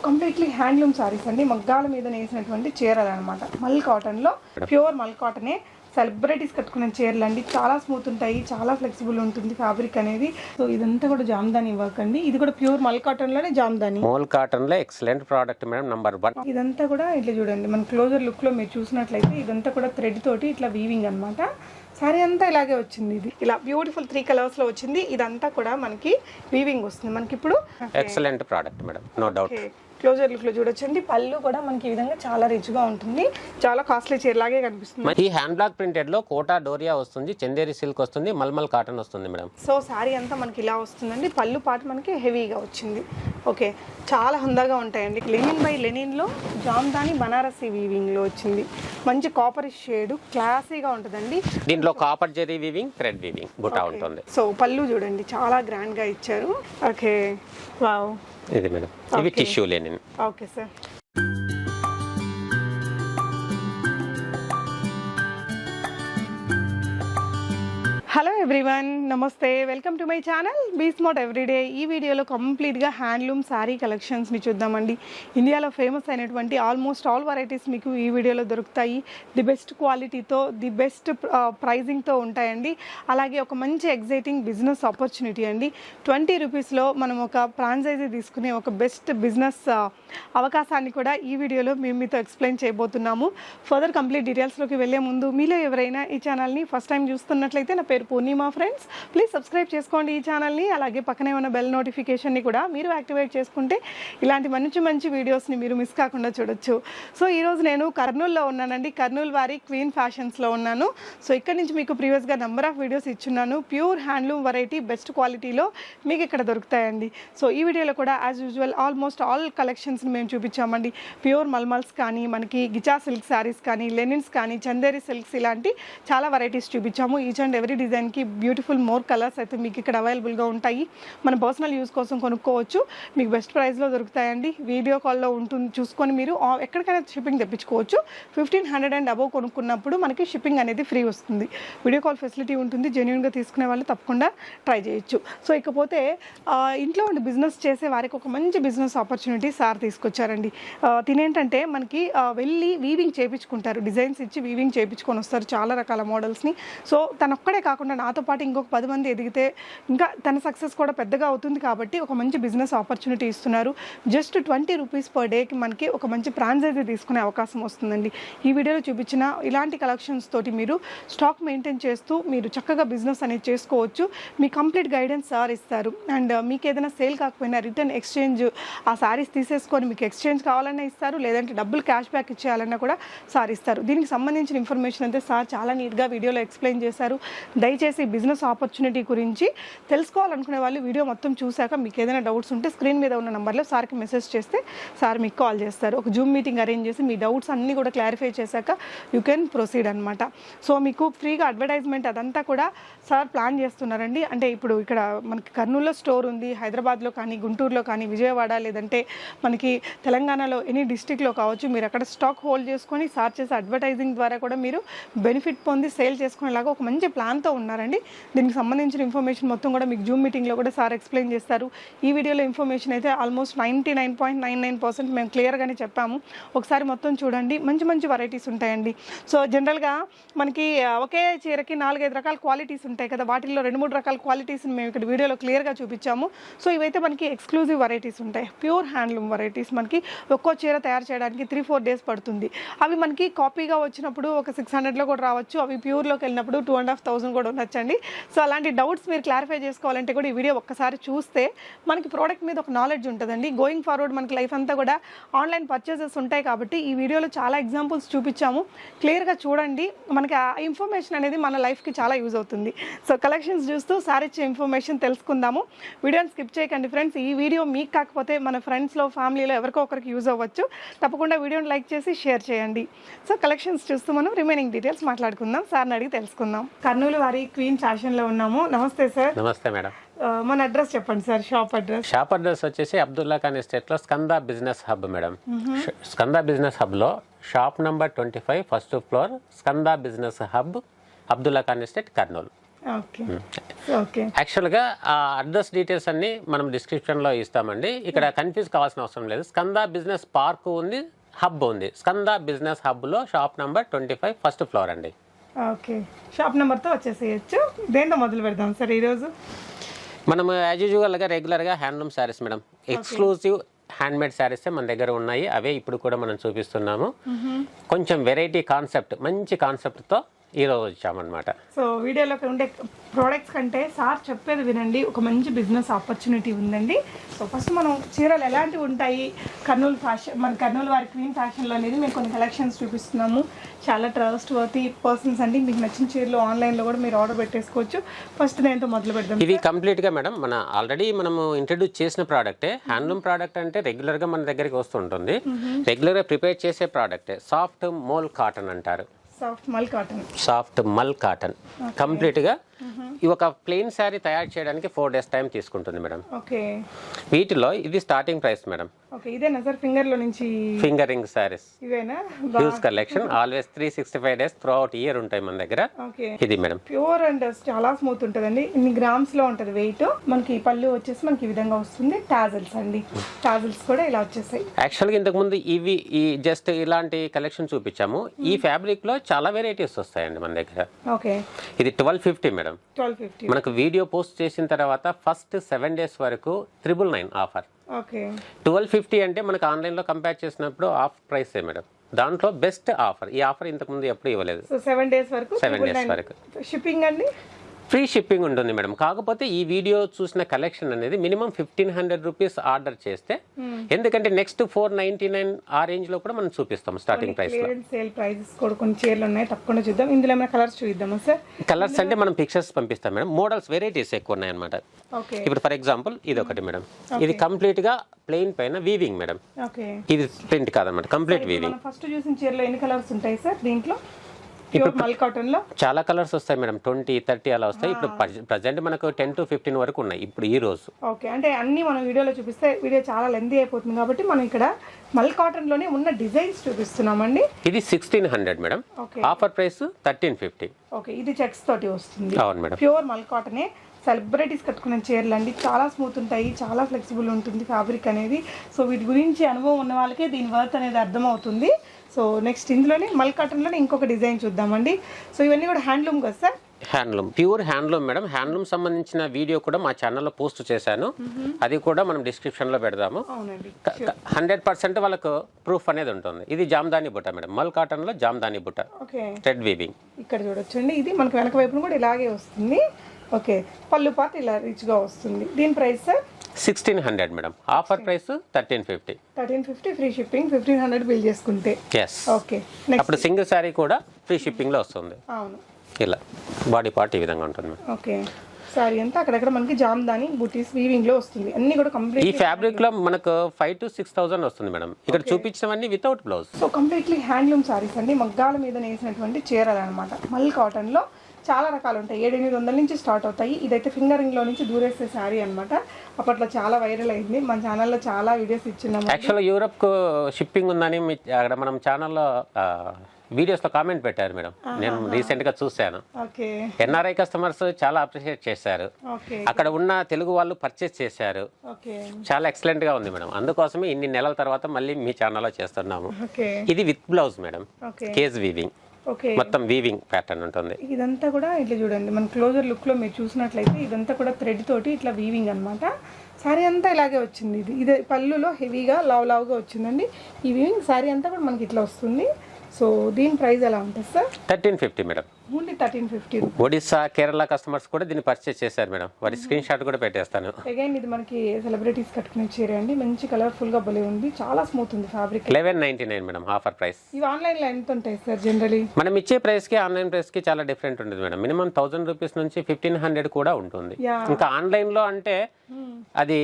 Completely handloom saris అండి, మగ్గాల మీద నేసినటువంటి చీరలు అనమాట. మల్ కాటన్లో, ప్యూర్ మల్ కాటనే. సెలబ్రిటీస్ కట్టుకునే చీరలు అండి, చాలా స్మూత్ ఉంటాయి, చాలా ఫ్లెక్సిబుల్ ఉంటుంది ఫ్యాబ్రిక్ అనేది. సో ఇదంతా కూడా జామ్దాని వర్క్ అండి. ఇది కూడా ప్యూర్ మల్ కాటన్ లోనే జామ్దాని. మల్ కాటన్ లో ఎక్సలెంట్ ప్రోడక్ట్ మేడం, నంబర్ 1. ఇదంతా కూడా ఇట్లా చూడండి, మన క్లోజర్ లుక్ లో మీరు చూసినట్లయితే ఇదంతా కూడా థ్రెడ్ తోటి ఇట్లా వీవింగ్ అనమాట. సారీ అంతా ఇలాగే వచ్చింది. ఇది ఇలా బ్యూటిఫుల్ 3 కలర్స్ లో వచ్చింది. ఇదంతా కూడా మనకి వీవింగ్ వస్తుంది మనకి ఇప్పుడు. Excellent product madam, no doubt. Closer look లో చూడొచ్చండి. పళ్ళు కూడా మనకి ఈ విధంగా చాలా రిచ్ గా ఉంటుంది, చాలా కాస్ట్లీ చీర లాగే కనిపిస్తుంది. ఈ హ్యాండ్ బ్లాక్ ప్రింటెడ్ లో కోటా డోరియా వస్తుంది, చందేరి సిల్క్ వస్తుంది, మల్మల్ కాటన్ వస్తుంది మేడం. సో సారీ అంతా మనకి ఇలా వస్తుందండి. పళ్ళు పాటు మనకి హెవీగా వచ్చింది. ఓకే, చాలా హుందాగా ఉంటాయండి. లెనిన్ బై లెనిన్ లో జామ్దాని బనారసి వీవింగ్ లో వచ్చింది. మంచి కాపర్ షేడ్, క్లాసీగా ఉంటుందండి. దీంట్లో copper zari weaving, thread weaving buta ఉంటుంది. సో పళ్ళు చూడండి, చాలా గ్రాండ్ గా ఇచ్చారు. Okay, wow. ఇది మేడం, ఇవి tissue linen. Okay sir. Hello everyone, నమస్తే, welcome to my channel be smart everyday. ఈ వీడియోలో కంప్లీట్గా హ్యాండ్లూమ్ శారీ కలెక్షన్స్ని చూద్దామండి. ఇండియాలో ఫేమస్ అయినటువంటి ఆల్మోస్ట్ ఆల్ వెరైటీస్ మీకు ఈ వీడియోలో దొరుకుతాయి. ది బెస్ట్ క్వాలిటీతో, ది బెస్ట్ ప్రైజింగ్తో ఉంటాయండి. అలాగే ఒక మంచి ఎగ్జైటింగ్ బిజినెస్ ఆపర్చునిటీ అండి. 20 రూపీస్లో మనం ఒక ఫ్రాంచైజీ తీసుకునే ఒక బెస్ట్ బిజినెస్ అవకాశాన్ని కూడా ఈ వీడియోలో మేము మీతో ఎక్స్ప్లెయిన్ చేయబోతున్నాము. ఫర్దర్ కంప్లీట్ డీటెయిల్స్లోకి వెళ్ళే ముందు మీలో ఎవరైనా ఈ ఛానల్ని ఫస్ట్ టైం చూస్తున్నట్లయితే, నా పేరు పూర్ణిమ ఫ్రెండ్స్, ప్లీజ్ సబ్స్క్రైబ్ చేసుకోండి ఈ ఛానల్ని. అలాగే పక్కనే ఉన్న బెల్ నోటిఫికేషన్ని కూడా మీరు యాక్టివేట్ చేసుకుంటే ఇలాంటి మంచి మంచి వీడియోస్ని మీరు మిస్ కాకుండా చూడొచ్చు. సో ఈరోజు నేను కర్నూలులో ఉన్నానండి. కర్నూలు వారి క్వీన్ ఫ్యాషన్స్లో ఉన్నాను. సో ఇక్కడ నుంచి మీకు ప్రీవియస్గా నెంబర్ ఆఫ్ వీడియోస్ ఇచ్చున్నాను. ప్యూర్ హ్యాండ్లూమ్ వెరైటీ బెస్ట్ క్వాలిటీలో మీకు ఇక్కడ దొరుకుతాయండి. సో ఈ వీడియోలో కూడా యాజ్ యూజువల్ ఆల్మోస్ట్ ఆల్ కలెక్షన్స్ని మేము చూపించామండి. ప్యూర్ మల్మల్స్ కానీ, మనకి గిచా సిల్క్ శారీస్ కానీ, లెనిన్స్ కానీ, చందేరి సిల్క్స్, ఇలాంటి చాలా వెరైటీస్ చూపించాము. ఈచ్ అండ్ ఎవ్రీ డిజైన్కి బ్యూటిఫుల్ మోర్ కలర్స్ అయితే మీకు ఇక్కడ అవైలబుల్గా ఉంటాయి. మన పర్సనల్ యూస్ కోసం కొనుక్కోవచ్చు. మీకు బెస్ట్ ప్రైస్లో దొరుకుతాయండి. వీడియో కాల్లో ఉంటుంది, చూసుకొని మీరు ఎక్కడికైనా షిప్పింగ్ తెప్పించుకోవచ్చు. 1500 అండ్ అబోవ్ కొనుక్కున్నప్పుడు మనకి షిప్పింగ్ అనేది ఫ్రీ వస్తుంది. వీడియో కాల్ ఫెసిలిటీ ఉంటుంది. జెన్యూన్గా తీసుకునే వాళ్ళు తప్పకుండా ట్రై చేయొచ్చు. సో ఇకపోతే ఇంట్లో ఉండి బిజినెస్ చేసే వారికి ఒక మంచి బిజినెస్ ఆపర్చునిటీ సార్ తీసుకొచ్చారండి. తినేంటంటే మనకి వెళ్ళి వీవింగ్ చేయించుకుంటారు, డిజైన్స్ ఇచ్చి వీవింగ్ చేయించుకొని వస్తారు చాలా రకాల మోడల్స్ని. సో తనొక్కడే కాకుండా నాతో పాటు ఇంకొక 10 మంది ఎదిగితే ఇంకా తన సక్సెస్ కూడా పెద్దగా అవుతుంది. కాబట్టి ఒక మంచి బిజినెస్ ఆపర్చునిటీ ఇస్తున్నారు. జస్ట్ 20 రూపీస్ పర్ డేకి మనకి ఒక మంచి ఫ్రాంచైజీ తీసుకునే అవకాశం వస్తుందండి. ఈ వీడియోలో చూపించిన ఇలాంటి కలెక్షన్స్ తోటి మీరు స్టాక్ మెయింటైన్ చేస్తూ మీరు చక్కగా బిజినెస్ అనేది చేసుకోవచ్చు. మీ కంప్లీట్ గైడెన్స్ సార్ ఇస్తారు. అండ్ మీకు ఏదైనా సేల్ కాకపోయినా రిటర్న్ ఎక్స్చేంజ్, ఆ శారీస్ తీసేసుకొని మీకు ఎక్స్చేంజ్ కావాలన్నా ఇస్తారు, లేదంటే డబ్బులు క్యాష్ బ్యాక్ ఇచ్చేయాలన్నా కూడా సార్ ఇస్తారు. దీనికి సంబంధించిన ఇన్ఫర్మేషన్ అయితే సార్ చాలా నీట్గా వీడియోలో ఎక్స్ప్లెయిన్ చేశారు. దయచేసి బిజినెస్ ఆపర్చునిటీ గురించి తెలుసుకోవాలనుకునే వాళ్ళు వీడియో మొత్తం చూశాక మీకు ఏదైనా డౌట్స్ ఉంటే స్క్రీన్ మీద ఉన్న నెంబర్లో సార్కి మెసేజ్ చేస్తే సార్ మీకు కాల్ చేస్తారు. ఒక జూమ్ మీటింగ్ అరేంజ్ చేసి మీ డౌట్స్ అన్నీ కూడా క్లారిఫై చేశాక యూ కెన్ ప్రొసీడ్ అనమాట. సో మీకు ఫ్రీగా అడ్వర్టైజ్మెంట్ అదంతా కూడా సార్ ప్లాన్ చేస్తున్నారండి. అంటే ఇప్పుడు ఇక్కడ మనకి కర్నూలులో స్టోర్ ఉంది, హైదరాబాద్లో కానీ, గుంటూరులో కానీ, విజయవాడ, లేదంటే మనకి తెలంగాణలో ఎనీ డిస్టిక్లో కావచ్చు, మీరు అక్కడ స్టాక్ హోల్డ్ చేసుకొని సార్ చేసే అడ్వర్టైజింగ్ ద్వారా కూడా మీరు బెనిఫిట్ పొంది సేల్ చేసుకునేలాగా ఒక మంచి ప్లాన్తో ఉన్నారండి. దీనికి సంబంధించిన ఇన్ఫర్మేషన్ మొత్తం కూడా మీకు జూమ్ మీటింగ్లో కూడా సార్ ఎక్స్ప్లెయిన్ చేస్తారు. ఈ వీడియోలో ఇన్ఫర్మేషన్ అయితే ఆల్మోస్ట్ 99.99% మేము క్లియర్గానే చెప్పాము. ఒకసారి మొత్తం చూడండి. మంచి మంచి వెరైటీస్ ఉంటాయండి. సో జనరల్గా మనకి ఒకే చీరకి 4-5 రకాల క్వాలిటీస్ ఉంటాయి కదా, వాటిల్లో 2-3 రకాల క్వాలిటీస్ని మేము ఇక్కడ వీడియోలో క్లియర్గా చూపించాము. సో ఇవైతే మనకి ఎక్స్క్లూజివ్ వెరైటీస్ ఉంటాయి. Pure handloom varieties. మనకి ఒక్కో చీర తయారు చేయడానికి 3-4 డేస్ పడుతుంది. అవి మనకి కాపీగా వచ్చినప్పుడు ఒక 600లో కూడా రావచ్చు. అవి ప్యూర్లోకి వెళ్ళినప్పుడు 2,500 కూడా ఉండొచ్చండి. సో అలాంటి డౌట్స్ మీరు క్లారిఫై చేసుకోవాలంటే కూడా ఈ వీడియో ఒక్కసారి చూస్తే మనకి ప్రోడక్ట్ మీద ఒక నాలెడ్జ్ ఉంటుందండి. గోయింగ్ ఫార్వర్డ్ మనకి లైఫ్ అంతా కూడా ఆన్లైన్ పర్చేసెస్ ఉంటాయి కాబట్టి ఈ వీడియోలో చాలా ఎగ్జాంపుల్స్ చూపించాము. క్లియర్గా చూడండి. మనకి ఆ ఇన్ఫర్మేషన్ అనేది మన లైఫ్కి చాలా యూజ్ అవుతుంది. సో కలెక్షన్స్ చూస్తూ సార్ ఇచ్చే ఇన్ఫర్మేషన్ తెలుసుకుందాము. వీడియోని స్కిప్ చేయకండి ఫ్రెండ్స్. ఈ వీడియో మీకు కాకపోతే మన ఫ్రెండ్స్లో, ఫ్యామిలీలో ఎవరికో ఒకరికి యూజ్ అవ్వచ్చు. తప్పకుండా వీడియోని లైక్ చేసి షేర్ చేయండి. సో కలెక్షన్స్ చూస్తూ మనం రిమైనింగ్ డీటెయిల్స్ మాట్లాడుకుందాం. సార్ని అడిగి తెలుసుకుందాం. కర్నూలు వారి క్వీన్ ఫ్యాషన్లో ఉన్నాము. నమస్తే సార్. నమస్తే మేడం. మన అడ్రస్ చెప్పండి సార్. షాప్ అడ్రస్ వచ్చేసి అబ్దుల్లా ఖాన్ ఎస్టేట్లో Skanda business hub madam. Skanda business హబ్లో shop number 25 first floor, Skanda business hub, Abdulla Khan estate, Kurnool. Okay okay యాక్చువల్గా ఆ అడ్రస్ డీటెయిల్స్ అన్ని మనం డిస్క్రిప్షన్లో ఇస్తామండి. ఇక్కడ కన్ఫ్యూజ్ కావాల్సిన అవసరం లేదు. స్కంద బిజినెస్ పార్క్ ఉంది, హబ్ ఉంది. స్కంద బిజినెస్ హబ్లో షాప్ నెంబర్ 25 ఫస్ట్ ఫ్లోర్ అండి. ఓకే షాప్ నెంబర్తో వచ్చేసేయచ్చు. దేంతో మొదలు పెడదాం సార్ ఈరోజు? మనం యాజ్ యూజువల్గా రెగ్యులర్గా handloom saris madam, exclusive handmade శారీసే మన దగ్గర ఉన్నాయి. అవే ఇప్పుడు కూడా మనం చూపిస్తున్నాము. కొంచెం వెరైటీ కాన్సెప్ట్, మంచి కాన్సెప్ట్తో ఈరోజు వచ్చామన్నమాట. సో వీడియోలో ఉండే ప్రోడక్ట్స్ కంటే సార్ చెప్పేది వినండి, ఒక మంచి బిజినెస్ ఆపర్చునిటీ ఉందండి. సో ఫస్ట్ మనం చీరలు ఎలాంటివి ఉంటాయి, కర్నూలు ఫ్యాషన్, మన కర్నూలు వారి క్వీన్ ఫ్యాషన్లో అనేది మేము కొన్ని కలెక్షన్స్ చూపిస్తున్నాము. చాలా ట్రస్ట్ వర్తీ పర్సన్స్ అండి. మీకు నచ్చిన చీరలు ఆన్లైన్లో కూడా మీరు ఆర్డర్ పెట్టేసుకోవచ్చు. ఫస్ట్ దేంతో మొదలు పెడదాం? ఇవి కంప్లీట్గా మేడం మన ఆల్రెడీ మనము ఇంట్రడ్యూస్ చేసిన ప్రోడక్టే. హ్యాండ్లూమ్ ప్రోడక్ట్ అంటే రెగ్యులర్గా మన దగ్గరికి వస్తుంటుంది. రెగ్యులర్గా ప్రిపేర్ చేసే ప్రోడక్టే. సాఫ్ట్ మోల్ కాటన్ అంటారు. Soft mul cotton. Soft mul cotton కంప్లీట్గా ఈ ఒక ప్లెయిన్ శారీ తయారు చేయడానికి 4 days టైం తీసుకుంటుంది మేడం. ఓకే. వీటిలో ఇది స్టార్టింగ్ ప్రైస్ మేడం. ఓకే, ఇదేనా సార్ ఫింగర్లో నుంచి? ఫింగరింగ్ శారీస్ ఇవేనా? Huge collection. Always 365 days throughout year ఉంటాయి మన దగ్గర. ఓకే. ఇది మేడం ప్యూర్ అండ్ చాలా స్మూత్ ఉంటుందండి. ఇన్ని గ్రామ్స్ లో ఉంటుంది వెయిట్. మనకి పళ్ళు వచ్చేసి మనకి ఈ విధంగా వస్తుంది. టాజల్స్ అండి, టాజల్స్ కూడా ఇలా వచ్చేసాయి. యాక్చువల్గా ఇంతకు ముందు ఇవి ఈ జస్ట్ ఇలాంటి కలెక్షన్ చూపించాము. ఈ ఫ్యాబ్రిక్ లో చాలా వెరైటీస్ వస్తాయండి మన దగ్గర. ఓకే. ఇది 1250 మేడం. 1250. మనకు వీడియో పోస్ట్ చేసిన తర్వాత ఫస్ట్ 7 days వరకు 999 ఆఫర్. ఓకే. 1250 అంటే మనకు ఆన్లైన్లో కంపేర్ చేసినప్పుడు ఆఫ్ ప్రైసే మేడం. దాంట్లో బెస్ట్ ఆఫర్. ఈ ఆఫర్ ఇంతకు ముందు ఎప్పుడు ఇవ్వలేదు. సో 7 days వరకు 7 days వరకు షిప్పింగ్ అండి. ఫ్రీ షిప్పింగ్ ఉంటుంది మేడం. కాకపోతే ఈ వీడియో చూసిన కలెక్షన్ అనేది మినిమం 1500 రూపీస్ ఆర్డర్ చేస్తే, ఎందుకంటే నెక్స్ట్ 499 ఆ రేంజ్ లో కూడా మనం చూపిస్తాం స్టార్టింగ్ ప్రైస్ లో. సేల్ ప్రైసెస్ కూడా కొన్ని చీరలు ఉన్నాయి, తప్పకుండా చూద్దాం. ఇందులో ఏమైనా కలర్స్ చూద్దామా సార్? కలర్స్ అంటే మనం పిక్చర్స్ పంపిస్తాం మేడం. మోడల్స్ వెరైటీస్ ఎక్కువ ఉన్నాయి అనమాట. ఓకే. ఇప్పుడు ఫర్ ఎగ్జాంపుల్ ఇది ఒకటి మేడం. ఇది కంప్లీట్ గా ప్లెయిన్ పైన వీవింగ్ మేడం. ఓకే. ఇది ప్రింట్ కాదన్నమాట, కంప్లీట్ వీవింగ్. ఫస్ట్ చూసిన చీరలో ఎన్ని కలర్స్ ఉంటాయి సార్ దీంట్లో? ప్యూర్ మల్ కాటన్ లో చాలా కలర్స్ వస్తాయి మేడం. 20, 30 అలా వస్తాయి. ఇప్పుడు ప్రజెంట్ మనకు 10 to 15 వరకు ఉన్నాయి ఇప్పుడు ఈ రోజు. ఓకే. అంటే అన్ని మనం వీడియోలో చూపిస్తే వీడియో చాలా లెంతీ అయిపోతుంది కాబట్టి మనం ఇక్కడ మల్ కాటన్ లోనే ఉన్న డిజైన్స్ చూపిస్తున్నామండి. ఇది 1600 మేడం. Offer price 1350. ఓకే. ఇది చెక్స్ తోటి వస్తుంది. అవును మేడం. ప్యూర్ మల్ కాటనే. సెలబ్రిటీస్ కట్టుకునే చీరలు అండి. చాలా స్మూత్ ఉంటాయి, చాలా ఫ్లెక్సిబుల్ ఉంటుంది ఫ్యాబ్రిక్ అనేది. సో వీటి గురించి అనుభవం ఉన్న వాళ్ళకే దీని వర్త్ అనేది అర్థమవుతుంది. సో నెక్స్ట్ ఇందులోనే మల్ కాటన్లోనే ఇంకొక డిజైన్ చూద్దామండి. సో ఇవన్నీ కూడా హ్యాండ్లూమ్ కదా sir? Handloom, pure handloom madam. Handloom సంబంధించిన వీడియో కూడా మా ఛానల్లో పోస్ట్ చేశాను. అది కూడా మనం డిస్క్రిప్షన్లో పెడదాము. 100% వాళ్ళకు ప్రూఫ్ అనేది ఉంటుంది. ఇది జామ్దాని బుట్ట మేడం. మల్ కాటన్లో జామ్దాని బుట్ట. ఓకే. Thread weaving. ఇక్కడ చూడొచ్చండి. ఇది మనకు వెనక వైపున కూడా ఇలాగే వస్తుంది. ఓకే. పళ్ళు పార్ట్ ఇలా రిచ్గా వస్తుంది. దీని price sir? 1600 madam. Offer price 1350. 1350 free shipping. 1500 bill చేసుకుంటే. ఎస్. ఓకే. అప్పుడు సింగిల్ శారీ కూడా ఫ్రీ షిప్పింగ్లో వస్తుంది. అవును. ఇలా బాడీ పార్ట్ ఈ విధంగా ఉంటుంది. ఓకే. సారీ అంతా అక్కడక్కడ మనకి జామ్దాని బూటీస్ వీవింగ్ లో వస్తుంది. అన్ని కూడా కంప్లీట్. ఈ ఫ్యాబ్రిక్ లో మనకు 5,000 to 6,000 వస్తుంది మేడం. ఇక్కడ చూపించినవన్నీ without blouse. So completely handloom saris అండి. మగ్గాల మీద నేసినటువంటి చీరలు అనమాట. మల్ కాటన్ లో చాలా రకాలు ఉంటాయి. 700-800 నుంచి స్టార్ట్ అవుతాయి. ఇదైతే ఫింగరింగ్ లో నుంచి దూరేసే శారీ అనమాట. అప్పట్లో చాలా వైరల్ అయింది. మన ఛానల్లో చాలా వీడియోస్ ఇచ్చినాము. యాక్చువల్గా యూరప్ కు షిప్పింగ్ ఉందని అక్కడ మనం ఛానల్లో వీడియోస్ లో కామెంట్ పెట్టారు మేడం. నేను రీసెంట్ గా చూశాను. ఎన్ఆర్ఐ కస్టమర్స్ చాలా అప్రిషియేట్ చేశారు. అక్కడ ఉన్న తెలుగు వాళ్ళు పర్చేస్ చేశారు. చాలా ఎక్సలెంట్ గా ఉంది మేడం. అందుకోసమే ఇన్ని నెలల తర్వాత మళ్ళీ మీ ఛానల్లో చేస్తున్నాము. ఇది with blouse madam. Cage weaving. మొత్తం వీవింగ్ ప్యాటర్న్ ఉంటుంది. ఇదంతా కూడా ఇట్లా చూడండి, మన క్లోజర్ లుక్ లో మీరు చూసినట్లయితే ఇదంతా కూడా థ్రెడ్ తోటి ఇట్లా వీవింగ్ అనమాట. శారీ అంతా ఇలాగే వచ్చింది. ఇది పళ్ళులో హెవీగా లావుగా వచ్చిందండి. ఈ వీవింగ్ శారీ అంతా కూడా మనకి ఇట్లా వస్తుంది. సో దీని ప్రైస్ ఎలా ఉంటుంది sir? 1350 madam. Only 1350. Odisha, Kerala customers కూడా దీన్ని పర్చేస్ చేశారు మేడం. వారి స్క్రీన్ షాట్ కూడా పెట్టేస్తాను. అగైన్ ఇది మనకి సెలబ్రిటీస్ కట్టుకునే చీర అండి. మంచి కలర్ఫుల్ గా భలే ఉంది. చాలా స్మూత్ ఉంది ఫ్యాబ్రిక్. 1199 madam offer price. ఇవి ఆన్లైన్ లో ఎంత ఉంటాయి సార్ జనరలీ? మనం ఇచ్చే ప్రైస్ కి ఆన్లైన్ ప్రైస్ కి చాలా డిఫరెంట్ ఉంటుంది మేడం. మినిమం 1000 రూపీస్ నుంచి 1500 కూడా ఉంటుంది. ఇంకా ఆన్లైన్ లో అంటే అది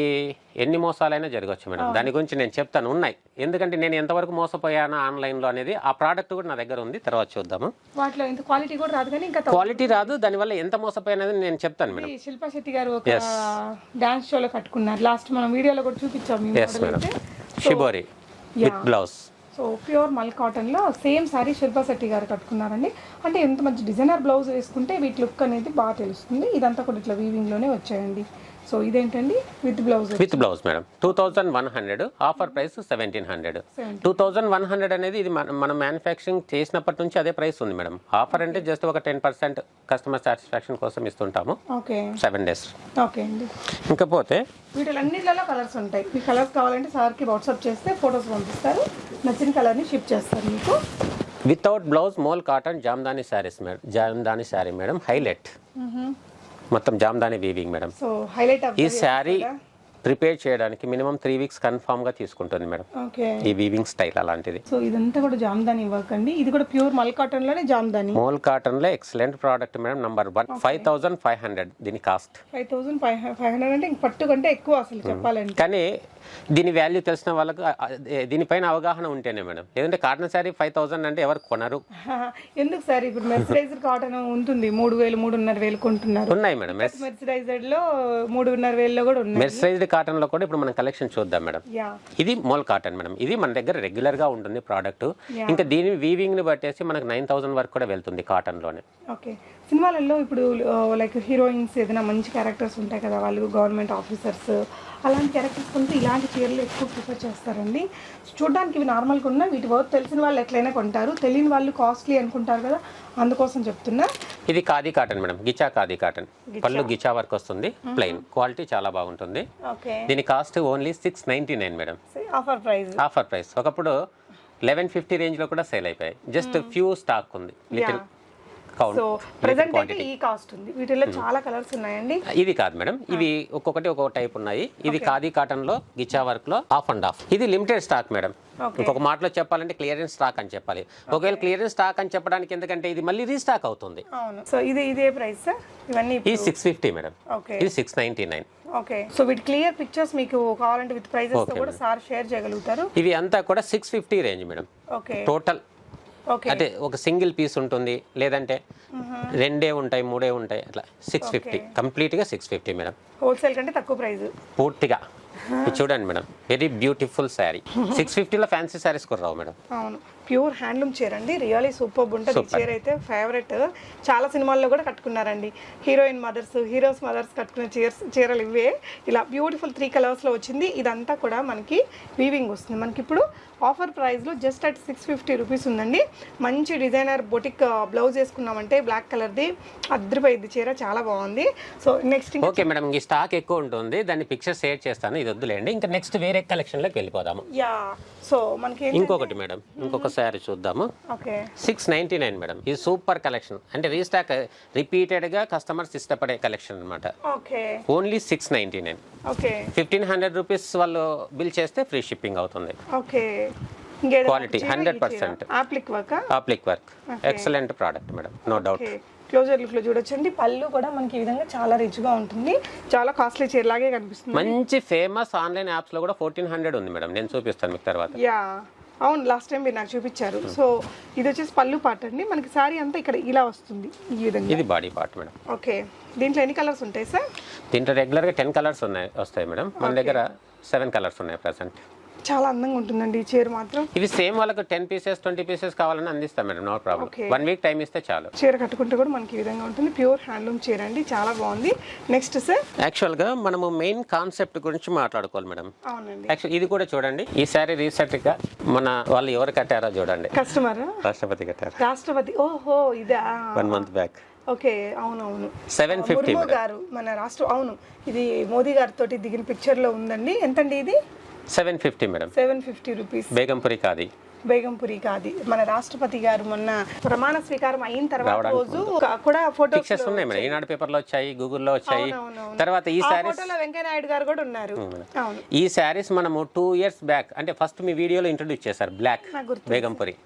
ఎన్ని మోసాలైనా జరగవచ్చు మేడం. దాని గురించి నేను చెప్తాను, ఉన్నాయి. ఎందుకంటే నేను ఎంతవరకు మోసపోయాను ఆన్లైన్ లో అనేది ఆ ప్రోడక్ట్ కూడా నా దగ్గర ఉంది. తర్వాత చూద్దాము. వాటిలో ఇంత క్వాలిటీ కూడా రాదు, కానీ ఇంకా క్వాలిటీ రాదు. దానివల్ల ఎంత మోసపోయినది నేను చెప్తాను మేడం. శిల్పా శెట్టి గారు ఒక డాన్స్ షోలో కట్టుకున్నారు. లాస్ట్ మనం వీడియోలో కూడా చూపించాము. Shibori with blouse. So pure మల్ కాటన్లో సేమ్ శారీ శిల్పా శెట్టి గారు కట్టుకున్నారండి. అంటే ఎంత మంచి డిజైనర్ బ్లౌజ్ వేసుకుంటే వీటి లుక్ అనేది బాగా తెలుస్తుంది. ఇదంతా కూడా ఇట్లా వీవింగ్లోనే వచ్చాయండి. సో ఇదేంటండి with blouse madam 2100, offer price 1700. 2100 అనేది ఇది మనం మ్యానుఫ్యాక్చరింగ్ చేసినప్పటి నుంచి అదే ప్రైస్ ఉంది మేడం. ఆఫర్ అంటే జస్ట్ ఒక 10% కస్టమర్ సాటిస్ఫాక్షన్ కోసం ఇస్తుంటాము. Okay 7 days. ఓకే అండి. ఇంకపోతే వీటిలన్నిటిలో కలర్స్ ఉంటాయి. మీ కలర్స్ కావాలంటే సార్కి వాట్సాప్ చేస్తే ఫొటోస్ పంపిస్తారు, నచ్చిన కలర్ని షిప్ చేస్తారు మీకు. Without blouse mul cotton Jamdani saris madam. Jamdani sari madam highlight, మొత్తం Jamdani weaving madam. So highlight ఈ శారీ ప్రిపేర్ చేయడానికి మినిమం 3 weeks కన్ఫామ్ గా తీసుకుంటుంది మేడం. ఓకే ఈ వీవింగ్ స్టైల్ అలాంటిది. సో ఇదంతా కూడా జామ్దాని వర్క్ అండి. ఇది కూడా ప్యూర్ మల్ కాటన్ లోనే జామ్దాని. మోల్ కాటన్ లో ఎక్సలెంట్ ప్రోడక్ట్ మేడం. నంబర్ 1 5500 దీని కాస్ట్. 5500 అంటే ఇంక పట్టు కంటే ఎక్కువ అసలు చెప్పాలంటే. కానీ దీని వాల్యూ తెలిసిన వాళ్ళకు దీనిపైన అవగాహన ఉంటేనే మేడం. లేదంటే కాటన్ శారీ 5000 అంటే ఎవరు కొనరు. ఎందుకు సార్ ఇప్పుడు మెర్సరైజ్డ్ కాటన్ ఉంటుంది 3000 3500 కొంటున్నారు. ఉన్నాయి మేడం. మెర్సరైజ్డ్ లో 3500 లో కూడా ఉన్నాయి. మెర్సరైజ్డ్ కాటన్ లో కూడా ఇప్పుడు మనం కలెక్షన్ చూద్దాం మేడం. ఇది మోల్ కాటన్ మేడం. ఇది మన దగ్గర రెగ్యులర్ గా ఉంటుంది ప్రోడక్ట్. ఇంకా దీని వీవింగ్ ని బట్టేసి మనకు 9000 వరకు కూడా వెళ్తుంది కాటన్ లోనే. ఓకే సినిమాలలో ఇప్పుడు లైక్ హీరోయిన్స్ ఏదైనా మంచి క్యారెక్టర్స్ ఉంటాయి కదా, వాళ్ళు గవర్నమెంట్ ఆఫీసర్స్ అలాంటి క్యారెక్టర్స్ కొంటే ఇలాంటి చీరలు ఎక్కువ ప్రిఫర్ చేస్తారండి. చూడడానికి ఇవి నార్మల్గా ఉన్నా వీటి వర్క్ తెలిసిన వాళ్ళు ఎట్లయినా కొంటారు, తెలియని వాళ్ళు కాస్ట్లీ అనుకుంటారు కదా, అందుకోసం చెప్తున్నా. ఇది khadi cotton madam, ghicha khadi cotton. Pallu ghicha work వస్తుంది, ప్లెయిన్ క్వాలిటీ చాలా బాగుంటుంది. దీని cost only 699 madam. Offer price. ఒకప్పుడు 1150 రేంజ్ లో కూడా సేల్ అయిపోయాయి. జస్ట్ ఫ్యూ స్టాక్ ఉంది, లిటిల్ సో ప్రెజెంట్ అయితే ఈ కాస్ట్ ఉంది. వీటిలో చాలా కలర్స్ ఉన్నాయండి. ఇది కాదు మేడం, ఇవి ఒక్కొక్కటి ఒక్కొక్క టైప్ ఉన్నాయి. ఇది ఖాదీ కాటన్ లో గిచా వర్క్ లో ఆఫ్ అండ్ ఆఫ్. ఇది లిమిటెడ్ స్టాక్ మేడం. ఇంకొక మాటలో చెప్పాలంటే క్లియరెన్స్ స్టాక్ అని చెప్పాలి. ఒకవేళ క్లియరెన్స్ స్టాక్ అని చెప్పడానికి ఎందుకంటే ఇది మళ్ళీ రీస్టాక్ అవుతుంది. సో ఇదే ప్రైస్ సార్ ఇవన్నీ? ఇది 650 మేడం. ఇది 699. ఓకే సో వీటి క్లియర్ పిక్చర్స్ మీకు కావాలంటే విత్ ప్రైజెస్ తో కూడా సార్ షేర్ చేయగలుగుతారు. ఇవి అంతా కూడా 650 రేంజ్ మేడం. ఓకే టోటల్ అంటే ఒక సింగిల్ పీస్ ఉంటుంది, లేదంటే 2 ఉంటాయి 3 ఉంటాయి, అట్లా 650 కంప్లీట్ గా 650 మేడం. హోల్సేల్ కంటే తక్కువ ప్రైస్ పూర్తిగా. చూడండి మేడం, వెరీ బ్యూటిఫుల్ శారీ. 650 లో ఫ్యాన్సీ శారీస్ కూడా రావు మేడం. అవును, ప్యూర్ హ్యాండ్లూమ్ చీర అండి. రియల్లీ సూపర్ ఉంటుంది. ఈ చీర అయితే ఫేవరెట్, చాలా సినిమాల్లో కూడా కట్టుకున్నారండి. హీరోయిన్ మదర్స్, హీరోస్ మదర్స్ కట్టుకునే చీరలు ఇవే. ఇలా బ్యూటిఫుల్ 3 కలర్స్లో వచ్చింది. ఇదంతా కూడా మనకి వీవింగ్ వస్తుంది. మనకి ఇప్పుడు ఆఫర్ ప్రైస్లో జస్ట్ అట్ 650 రూపీస్ ఉందండి. మంచి డిజైనర్ బొటిక్ బ్లౌజ్ వేసుకున్నామంటే బ్లాక్ కలర్ది అద్దరిపోయింది చీర, చాలా బాగుంది. సో నెక్స్ట్ ఓకే మేడం, ఈ స్టాక్ ఎక్కువ ఉంటుంది, దాన్ని పిక్చర్ షేర్ చేస్తాను, ఇది వద్దులేండి. ఇంకా నెక్స్ట్ వేరే కలెక్షన్లోకి వెళ్ళిపోదాము. సో మనకి ఇంకొకటి మేడం, ఇంకొక శారీ చూద్దాము. 699 మేడం. ఇది సూపర్ కలెక్షన్, అంటే రీస్టాక్ రిపీటెడ్ గా కస్టమర్స్ ఇష్టపడే కలెక్షన్ అనమాట. ఓన్లీ 699. 1500 రూపీస్ వాళ్ళు బిల్ చేస్తే ఫ్రీ షిప్పింగ్ అవుతుంది. Quality 100%. Applique work excellent product madam, no doubt. Closer look లో చూడొచ్చండి. పళ్ళు కూడా మనకి ఈ విధంగా చాలా రిచ్ గా ఉంటుంది. చాలా కాస్ట్లీ చీర లాగే కనిపిస్తుంది. మంచి ఫేమస్ ఆన్లైన్ యాప్స్ లో కూడా 1400 ఉంది మేడం. నేను చూపిస్తాను మీకు తర్వాత. అవును, లాస్ట్ టైం మీరు నాకు చూపించారు. సో ఇది వచ్చేసి పళ్ళు పార్ట్ అండి. మనకి సారీ అంతా ఇక్కడ ఇలా వస్తుంది ఈ విధంగా. ఇది బాడీ పార్ట్ మేడం. ఓకే, దీంట్లో ఎన్ని కలర్స్ ఉంటాయి సార్? దీంట్లో రెగ్యులర్ గా 10 కలర్స్ వస్తాయి మేడం. మన దగ్గర 7 కలర్స్ ఉన్నాయి ప్రెసెంట్. చాలా అందంగా ఉంటుందండి ఈ చీర మాత్రం. ఇవి సేమ్ వాళ్ళకి 10 పీసెస్ 20 పీసెస్ కావాలని అందిస్తాం madam, no problem. 1 week time ఇస్తే చాలు. చీర కట్టుకుంటే కూడా మనకి ఈ విధంగా ఉంటుంది. ప్యూర్ హ్యాండ్లూమ్ చీర అండి, చాలా బాగుంది. నెక్స్ట్ సార్, యాక్చువల్ గా మనము మెయిన్ కాన్సెప్ట్ గురించి మాట్లాడుకోవాలి మేడం. అవునండి. యాక్చువల్ ఇది కూడా చూడండి, ఈ సారీ రీసెంట్ గా మన వాళ్ళు ఎవరు కట్టారో చూడండి. కస్టమర్ రాష్ట్రపతి కట్టారు. రాష్ట్రపతి, ఓహో ఇదా? 1 month బ్యాక్. ఓకే, అవునవును. 750 గారు మన అవును, ఇది మోదీ గారితో దిగిన పిక్చర్ లో ఉందండి. ఎంతండి ఇది? 750 మేడం. 750 రూపీస్. బేగంపురి కాది. మన రాష్ట్రపతి గారు మొన్న ప్రమాణ స్వీకారం అయిన తర్వాత రోజు కూడా ఫోటోస్ ఉన్నాయి మేడం. ఈనాడు పేపర్ లో వచ్చాయి, గూగుల్లో వచ్చాయి. తర్వాత ఈ సారీస్ వెంకయ్య నాయుడు గారు కూడా ఉన్నారు. అవును, ఈ సారీస్ మనము 2 years బ్యాక్, అంటే ఫస్ట్ మీ వీడియోలో ఇంట్రొడ్యూస్ చేశారు బ్లాక్ బేగంపురి.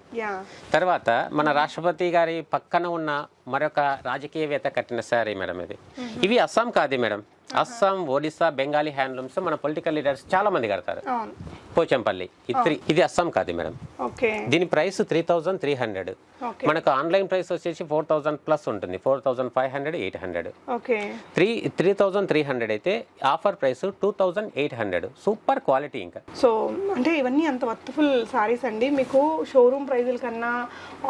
తర్వాత మన రాష్ట్రపతి గారి పక్కన ఉన్న మరొక రాజకీయవేత్త కట్టిన శారీ మేడం ఇది. ఇవి అస్సాం కాదు మేడం, అస్సాం, ఒడిస్సా, బెంగాలీ హ్యాండ్లూమ్స్ మన పొలిటికల్ లీడర్స్ చాలా మంది కడతారు. పోచంపల్లి ఇది అస్సాం కాదు మేడం. ఓకే. దీని ప్రైస్ 3300. మనకు ఆన్లైన్ ప్రైస్ వచ్చేసి 4000 ప్లస్ ఉంటుంది, 4500, 800. ఓకే. 3300 అయితే ఆఫర్ ప్రైస్ 2800. Super quality. ఇంకా సో అంటే ఇవన్నీ అంత వర్త్ఫుల్ సారీస్ అండి. మీకు షోరూమ్ ప్రైజుల కన్నా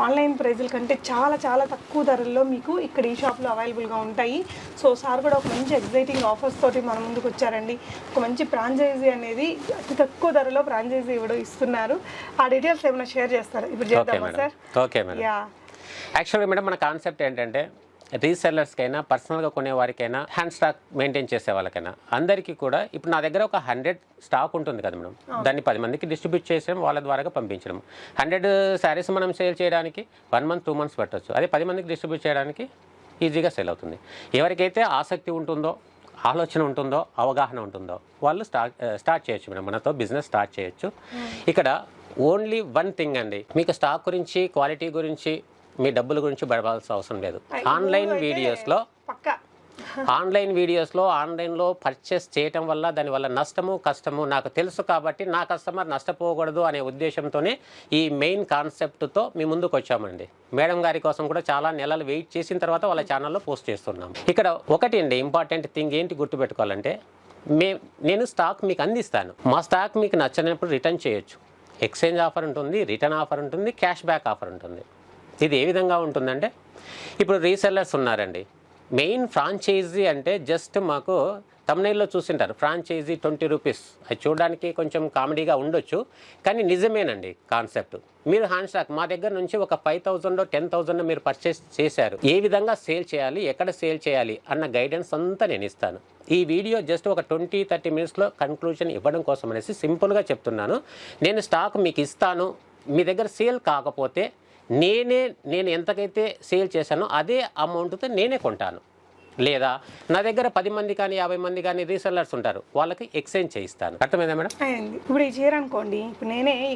ఆన్లైన్ ప్రైజుల కంటే చాలా చాలా తక్కువ ధరల్లో మీకు ఇక్కడ ఈ షాప్లో అవైలబుల్గా ఉంటాయి. సో సార్ కూడా ఒక మంచి ఎగ్జైటింగ్ ఆఫర్స్ తోటి మన ముందుకు వచ్చారండి. ఒక మంచి ఫ్రాంచైజీ అనేది అతి తక్కువ ధరలో ఫ్రాంచైజీ ఇస్తున్నారు. ఆ డీటెయిల్స్ ఏమైనా షేర్ చేస్తారు ఇప్పుడు చేద్దామా సార్? Okay madam. యాక్చువల్గా మేడం మన కాన్సెప్ట్ ఏంటంటే రీసెల్లర్స్కైనా పర్సనల్గా కొనే వారికైనా హ్యాండ్ స్టాక్ మెయింటైన్ చేసే వాళ్ళకైనా అందరికీ కూడా ఇప్పుడు నా దగ్గర ఒక 100 స్టాక్ ఉంటుంది కదా మేడం, దాన్ని 10 మందికి డిస్ట్రిబ్యూట్ చేసడం, వాళ్ళ ద్వారా పంపించడం. 100 శారీస్ మనం సేల్ చేయడానికి 1 మంత్ 2 మంత్స్ పట్టవచ్చు. అదే 10 మందికి డిస్ట్రిబ్యూట్ చేయడానికి ఈజీగా సేల్ అవుతుంది. ఎవరికైతే ఆసక్తి ఉంటుందో, ఆలోచన ఉంటుందో, అవగాహన ఉంటుందో వాళ్ళు స్టార్ట్ చేయొచ్చు మేడం, మనతో బిజినెస్ స్టార్ట్ చేయొచ్చు. ఇక్కడ ఓన్లీ వన్ థింగ్ అండి, మీకు స్టాక్ గురించి, క్వాలిటీ గురించి, మీ డబ్బుల గురించి పడవలసిన అవసరం లేదు. ఆన్లైన్లో పర్చేస్ చేయటం వల్ల దానివల్ల నష్టము కష్టము నాకు తెలుసు కాబట్టి నా కస్టమర్ నష్టపోకూడదు అనే ఉద్దేశంతోనే ఈ మెయిన్ కాన్సెప్ట్తో మీ ముందుకు వచ్చామండి. మేడం గారి కోసం కూడా చాలా నెలలు వెయిట్ చేసిన తర్వాత వాళ్ళ ఛానల్లో పోస్ట్ చేస్తున్నాం. ఇక్కడ ఒకటి అండి ఇంపార్టెంట్ థింగ్ ఏంటి గుర్తుపెట్టుకోవాలంటే, నేను స్టాక్ మీకు అందిస్తాను. మా స్టాక్ మీకు నచ్చనప్పుడు రిటర్న్ చేయొచ్చు. ఎక్స్చేంజ్ ఆఫర్ ఉంటుంది, రిటర్న్ ఆఫర్ ఉంటుంది, క్యాష్ బ్యాక్ ఆఫర్ ఉంటుంది. ఇది ఏ విధంగా ఉంటుందంటే, ఇప్పుడు రీసెల్లర్స్ ఉన్నారండి. మెయిన్ ఫ్రాంచైజీ అంటే జస్ట్ మాకు తమ్నైల్లో చూసింటారు ఫ్రాంచైజీ 20 రూపీస్. అది చూడడానికి కొంచెం కామెడీగా ఉండొచ్చు, కానీ నిజమేనండి కాన్సెప్ట్. మీరు హ్యాండ్ స్టాక్ మా దగ్గర నుంచి ఒక 5000 10,000 మీరు పర్చేస్ చేశారు, ఏ విధంగా సేల్ చేయాలి, ఎక్కడ సేల్ చేయాలి అన్న గైడెన్స్ అంతా నేను ఇస్తాను. ఈ వీడియో జస్ట్ ఒక 20-30 మినిట్స్లో కన్క్లూజన్ ఇవ్వడం కోసం అనేసి సింపుల్గా చెప్తున్నాను. నేను స్టాక్ మీకు ఇస్తాను, మీ దగ్గర సేల్ కాకపోతే నేను ఎంతకైతే సేల్ చేశానో అదే అమౌంట్తో నేనే కొంటాను. లేదా నా దగ్గర 10 మంది కానీ 50 మంది కానీ రీసెల్లర్స్ ఉంటారు, వాళ్ళకి ఎక్స్చేంజ్ చేయిస్తాను. అర్థమైందా మేడం? అయింది. ఇప్పుడు ఈ చీర అనుకోండి, ఇప్పుడు నేనే ఈ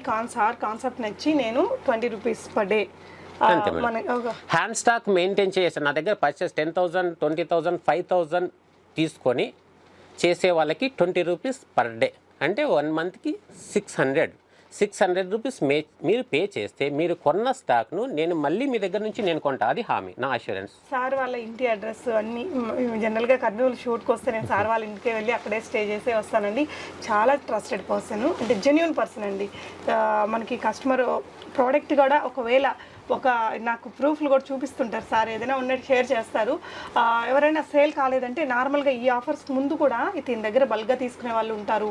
కాన్సెప్ట్ నచ్చి నేను 20 rupees per day hand stock maintain చేస్తాను. నా దగ్గర పర్చేస్ 10,000, 20,000, 5,000 తీసుకొని చేసే వాళ్ళకి 20 రూపీస్ పర్ డే, అంటే 1 మంత్కి 600 రూపీస్ మీరు పే చేస్తే మీరు కొన్న స్టాక్ను నేను మళ్ళీ మీ దగ్గర నుంచి నేను కొంటా. అది హామీ, నా అష్యూరెన్స్. సార్ వాళ్ళ ఇంటి అడ్రస్ అన్ని జనరల్గా కర్నూలు షూట్కి వస్తే నేను సార్ వాళ్ళ ఇంటికి వెళ్ళి అక్కడే స్టే చేసే వస్తానండి. చాలా ట్రస్టెడ్ పర్సన్, అంటే జెన్యూన్ పర్సన్ అండి. మనకి కస్టమర్ ప్రోడక్ట్ కూడా ఒకవేళ నాకు ప్రూఫ్లు కూడా చూపిస్తుంటారు సార్, ఏదైనా ఉన్నట్టు షేర్ చేస్తారు. ఎవరైనా సేల్ కాలేదంటే నార్మల్గా ఈ ఆఫర్స్ ముందు కూడా దీని దగ్గర బల్క్గా తీసుకునే వాళ్ళు ఉంటారు,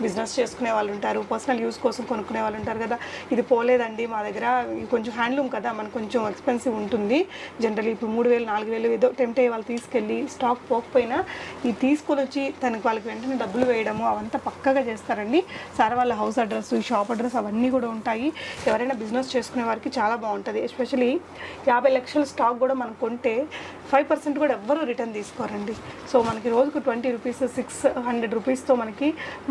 బిజినెస్ చేసుకునే వాళ్ళు ఉంటారు, పర్సనల్ యూస్ కోసం కొనుక్కునే వాళ్ళు ఉంటారు కదా. ఇది పోలేదండి మా దగ్గర, కొంచెం హ్యాండ్లూమ్ కదా మనకు కొంచెం ఎక్స్పెన్సివ్ ఉంటుంది, జనరల్లీ ఇప్పుడు 3,000 4,000 ఏదో టెంప్ట్ అయ్యే వాళ్ళు తీసుకెళ్ళి స్టాక్ పోకపోయినా ఇది తీసుకొని వచ్చి తనకి వాళ్ళకి వెంటనే డబ్బులు వేయడము అవంతా పక్కగా చేస్తారండి. సార్ వాళ్ళ హౌస్ అడ్రస్, షాప్ అడ్రస్ అవన్నీ కూడా ఉంటాయి. ఎవరైనా బిజినెస్ చేసుకునే వారికి చాలా బాగుంటుంది. ఎస్పెషలీ 50 లక్షల స్టాక్ కూడా మనం కొంటే 5% కూడా ఎవ్వరూ రిటర్న్ తీసుకోరండి. సో మనకి రోజుకు 20 రూపీస్ 600 రూపీస్తో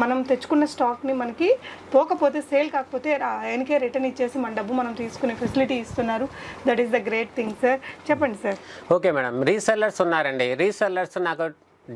మనం తెచ్చుకున్న స్టాక్ని మనకి పోకపోతే సేల్ కాకపోతే ఆయనకే రిటర్న్ ఇచ్చేసి మన డబ్బు మనం తీసుకునే ఫెసిలిటీ ఇస్తున్నారు. That is the great thing sir. చెప్పండి సార్. ఓకే మేడం, రీసెల్లర్స్ ఉన్నారండి. రీసెల్లర్స్ నాకు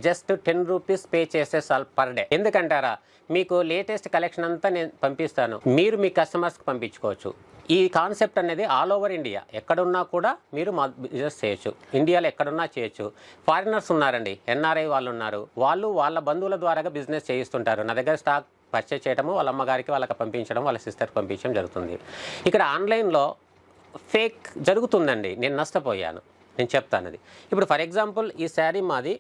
జస్ట్ 10 రూపీస్ పే చేసే సాల్ పర్ డే. ఎందుకంటారా, మీకు లేటెస్ట్ కలెక్షన్ అంతా నేను పంపిస్తాను, మీరు మీ కస్టమర్స్కి పంపించుకోవచ్చు. ఈ కాన్సెప్ట్ అనేది ఆల్ ఓవర్ ఇండియా ఎక్కడున్నా కూడా మీరు మా బిజినెస్ చేయొచ్చు, ఇండియాలో ఎక్కడున్నా చేయొచ్చు. ఫారినర్స్ ఉన్నారండి, ఎన్ఆర్ఐ వాళ్ళు ఉన్నారు, వాళ్ళు వాళ్ళ బంధువుల ద్వారా బిజినెస్ చేయిస్తుంటారు. నా దగ్గర స్టాక్ పర్చేస్ చేయడము, వాళ్ళ అమ్మగారికి వాళ్ళకి పంపించడం, వాళ్ళ సిస్టర్కి పంపించడం జరుగుతుంది. ఇక్కడ ఆన్లైన్లో ఫేక్ జరుగుతుందండి, నేను నష్టపోయాను, నేను చెప్తాను అది. ఇప్పుడు ఫర్ ఎగ్జాంపుల్ ఈ శారీ మాది